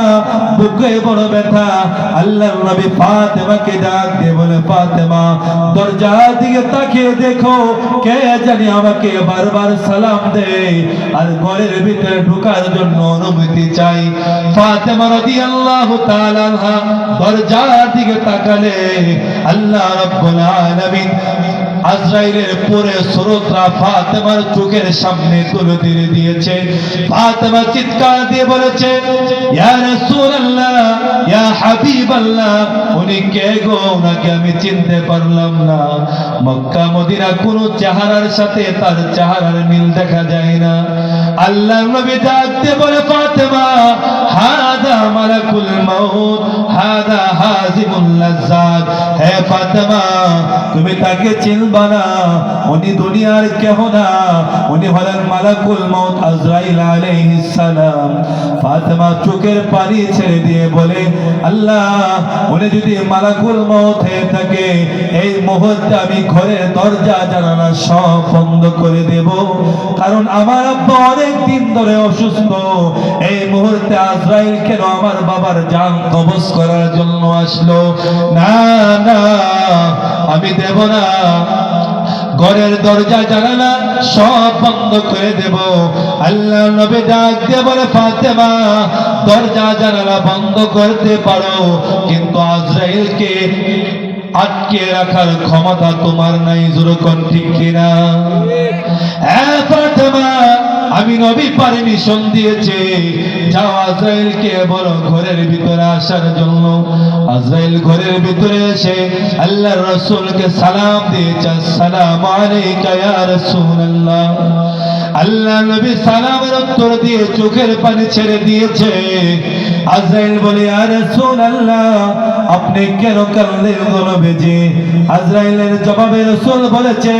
বুকে বড় ব্যথা আল্লাহর নবী ফাতেমাকে ডাক দিয়ে বলে ফাতেমা দরজার দিকে তাকিয়ে দেখো কে জানি আমাকে বারবার সালাম দেয় আর ঘরের ভিতরে ঢোকার জন্য অনুমতি চাই ফাতেমা রাদিয়াল্লাহু তাআলা আনহা দরজার দিকে তাকালে আল্লাহ রাব্বুল আলামিন আজরাইলের পরে সুরতরা ফাতেমার চোখের সামনে তুলে দিয়ে দিয়েছে ফাতেমা চিৎকার দিয়ে বলেছে ইয়া রাসূলুল্লাহ ইয়া হাবিবাল্লাহ উনি কে গো ওনাকে আমি চিনতে পারলাম না মক্কা মদিনা কোন চেহারার সাথে তার চেহারার মিল দেখা যায় না আল্লাহর নবী ডাক দিয়ে বলে ফাতেমা হাদা মালাকুল মাউত হাদা হাজিমুল লাজ্জাত হে ফাতেমা তুমি তাকে চিনবা না উনি দুনিয়ার কেহ না উনি হলেন মালাকুল মাউত আজরাইল আলাইহিস সালাম ফাতেমা চোখের পানি ছেড়ে দিয়ে বলে আল্লাহ উনি যদি মালাকুল মাউত হয়ে থাকে এই মুহূর্তে আমি ঘরের দরজা জানালা সব বন্ধ করে দেব কারণ আমার আব্বা অনেক দিন ধরে অসুস্থ এই মুহূর্তে আজরাইল কেন আমার বাবার জান কবজ করার জন্য আসলো না না আমি দেব না ঘরের দরজা জানালা সব বন্ধ করে দেব আল্লাহ নবী ডাক দিয়ে বলে ফাতেমা দরজা জানালা বন্ধ করতে পারো কিন্তু আজরাইলকে আটকে রাখার ক্ষমতা তোমার নাই জোরে কোন ঠিক কিনা ফাতেমা আমি নবী পারমিশন দিয়েছে যাও আজরাইলকে বলো ঘরের ভিতরে আসার জন্য আজরাইল ঘরের ভিতরে এসে আল্লাহর রাসূলকে সালাম দিয়েছে আসসালামু আলাইকা ইয়া রাসূলুল্লাহ আল্লাহ নবী সালামের উত্তর দিয়ে চোখের পানি ছেড়ে দিয়েছে আজরাইল বলে ইয়া রাসূলুল্লাহ আপনি কেন কাঁদলেন গো নবীজি আজরাইলের জবাবে রাসূল বলেছে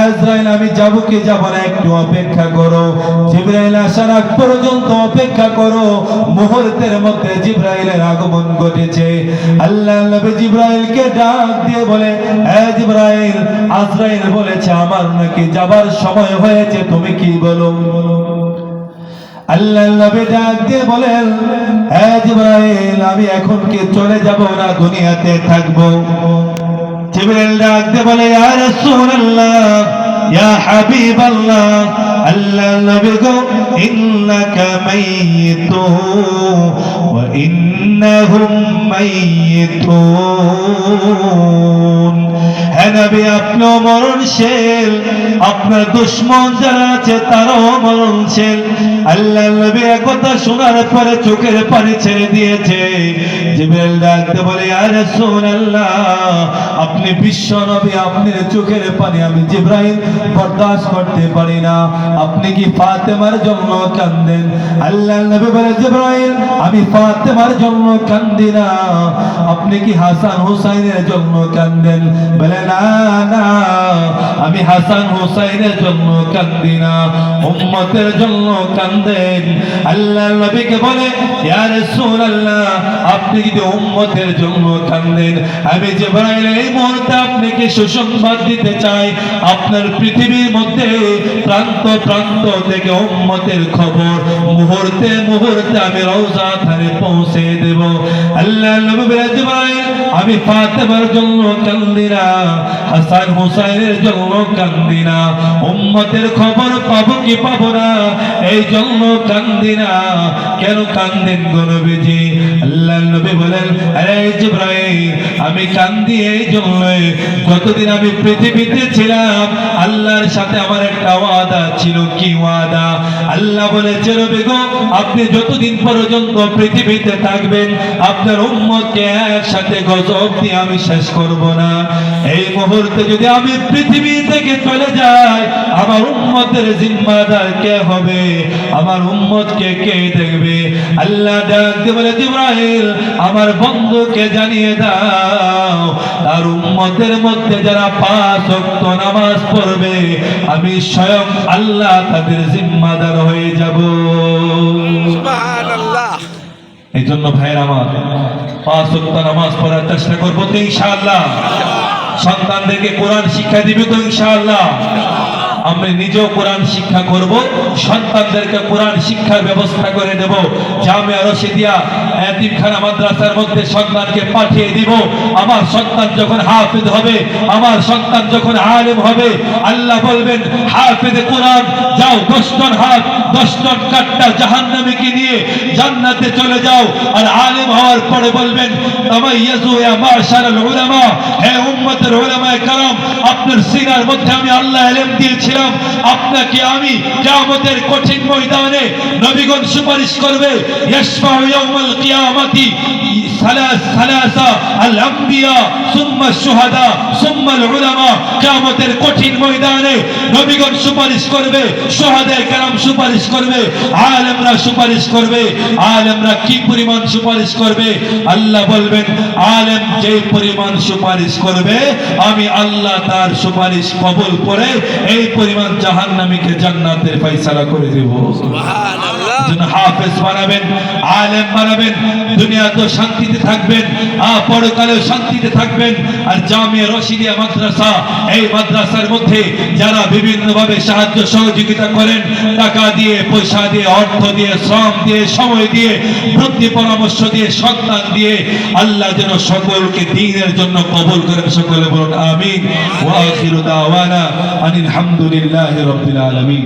আজরাইল আমি যাব কি যাব না একটু অপেক্ষা করো জিবরাইল আসার আগ পর্যন্ত অপেক্ষা করো মুহূর্তের মধ্যে জিবরাইলের আগমন ঘটেছে আল্লাহ নবী জিবরাইলকে ডাক দিয়ে বলে হে জিবরাইল আজরাইল বলেছে আমার নাকি যাবার সময় হয়েছে তুমি কি বলো আল্লাহ নবী ডাক দিয়ে বলেন হে জিবরাইল আমি এখন কি চলে যাব না দুনিয়াতে থাকব জিবরাইল ডাক দিয়ে বলে ইয়া রাসূলুল্লাহ ইয়া হাবিবাল্লাহ আল্লাহ নবী গো ইন্নাকা মাইয়িতুন ওয়া ইন্নাহুম মাইয়িতুন হে নবী আপনিও মরণশীল, আপনার দুশমন যারা আছে তারাও মরণশীল। আল্লাহর নবী একথা শোনার পরে চোখের পানি ছেড়ে দিয়েছে। জিবরাইল ডাকতে বলে, ইয়া রাসূলুল্লাহ, আপনি বিশ্ব নবী, আপনার চোখের পানি আমি জিবরাইল বরদাস্ত করতে পারি না, আপনি কি ফাতেমার জন্য কাঁদেন? আল্লাহর নবী বলে, জিবরাইল আমি ফাতেমার জন্য কাঁদি না, আপনি কি হাসান হুসাইনের জন্য কাঁদেন? বলে, না না, আমি হাসান হুসাইনের জন্য কাঁদি না, উম্মতের জন্য কাঁদেন। আল্লাহর নবীকে বলে, ইয়া রাসূলুল্লাহ, আপনি যদি উম্মতের জন্য কাঁদেন, আমি জিবরাইল এই মুহূর্তে আপনাকে সুসংবাদ দিতে চাই, আপনার পৃথিবীর মধ্যে প্রান্ত প্রান্ত থেকে উম্মতের খবর মুহূর্তে মুহূর্তে আমি রওজা ধারে পৌঁছে দেব। আল্লাহর নবী বলে, জিবরাইল আমি ফাতেমার জন্য কাঁদি না, হাসান হুসাইনের জন্য কাঁদি না, উম্মতের খবর পাবো কি পাবো না এই জন্য কাঁদি না। কেন কাঁদেন গো নবীজি? আল্লাহর নবী বলেন, আরে জিবরাইল আমি কাঁদি এই জন্য, যতদিন আমি পৃথিবীতে ছিলাম আল্লাহর সাথে আমার একটা ওয়াদা ছিল। কি ওয়াদা? আল্লাহ বলেছে, নবী গো আপনি যতদিন পর্যন্ত পৃথিবীতে থাকবেন আপনার উম্মতকে একসাথে গজব দিয়ে আমি শেষ করব না। এই মুহূর্তে যদি আমি পৃথিবী থেকে চলে যাই আমার উম্মতের জিম্মাদার কে হবে? আমার উম্মতকে কে দেখবে? আল্লাহ ডাকতে বলে, জিবরাইল আমার বন্ধুকে জানিয়ে দাও তার উম্মতের মধ্যে যারা 5 ওয়াক্ত নামাজ পড়বে আমি স্বয়ং আল্লাহ তাদের জিম্মাদার হয়ে যাব। সুবহানাল্লাহ। এই জন্য ভাইয়ের আমার 5 ওয়াক্ত নামাজ পড়ার চেষ্টা করবো তো ইনশাআল্লাহ। সন্তানদেরকে কোরআন শিক্ষা দিবে তো ইনশাআল্লাহ। আমরা নিজেও কোরআন শিক্ষা করব, সন্তানদেরকে কোরআন শিক্ষার ব্যবস্থা করে দেব। জামিয়া রশিদিয়া এতিমখানা মাদ্রাসার মধ্যে সন্তানকে পাঠিয়ে দিব। আমার সন্তান যখন হাফেজ হবে, আমার সন্তান যখন আলেম হবে, আল্লাহ বলবেন হাফেজে কোরআন যাও 10 জন হাত 10 জন কাট্টা জাহান্নামীকে নিয়ে জান্নাতে চলে যাও। আর আলেম হওয়ার পরে বলবেন তামাইয়াজু ইয়া মাশারাল উলামা, হে উম্মতের উলামায়ে কেরাম, আপনার সিনার মধ্যে আমি আল্লাহ ইলম দিয়েছি, আপনাকে আমি কিয়ামতের কঠিন ময়দানে নবীগণ সুপারিশ করবে। ইয়াশফাউ ইয়াউমাল কিয়ামাতি সালাসা আল আমবিয়া সুম্মা শুহাদা সুম্মা আল উলামা। কিয়ামতের কঠিন ময়দানে নবীগণ সুপারিশ করবে, শুহাদায়ে কেরাম সুপারিশ করবে, আলেমরা সুপারিশ করবে। আলেমরা কি পরিমাণ সুপারিশ করবে? আল্লাহ বলবেন আলেম যে পরিমাণ সুপারিশ করবে আমি আল্লাহ তার সুপারিশ কবুল করে এই পরিমাণ জাহান্নামীকে জান্নাতের ফয়সালা করে দেব। সুবহানাল্লাহ। যিনি হাফেজ বানাবেন, আলেম বানাবেন, দুনিয়া তো শান্তিতে থাকবেন, পরকালেও শান্তিতে থাকবেন। আর জামিয়া রশিদিয়া মাদ্রাসা, এই মাদ্রাসার মধ্যে যারা বিভিন্ন ভাবে সাহায্য সহযোগিতা করেন, টাকা দিয়ে, পয়সা দিয়ে, অর্থ দিয়ে, শ্রম দিয়ে, সময় দিয়ে, বুদ্ধি পরামর্শ দিয়ে, সন্তান দিয়ে, আল্লাহ যেন সকলকে দ্বীনের জন্য কবুল করেন। সকলে বলুন আমিন। ওয়া আখিরু দাওয়ানা আনিল হামদুলিল্লাহি রাব্বিল আলামিন।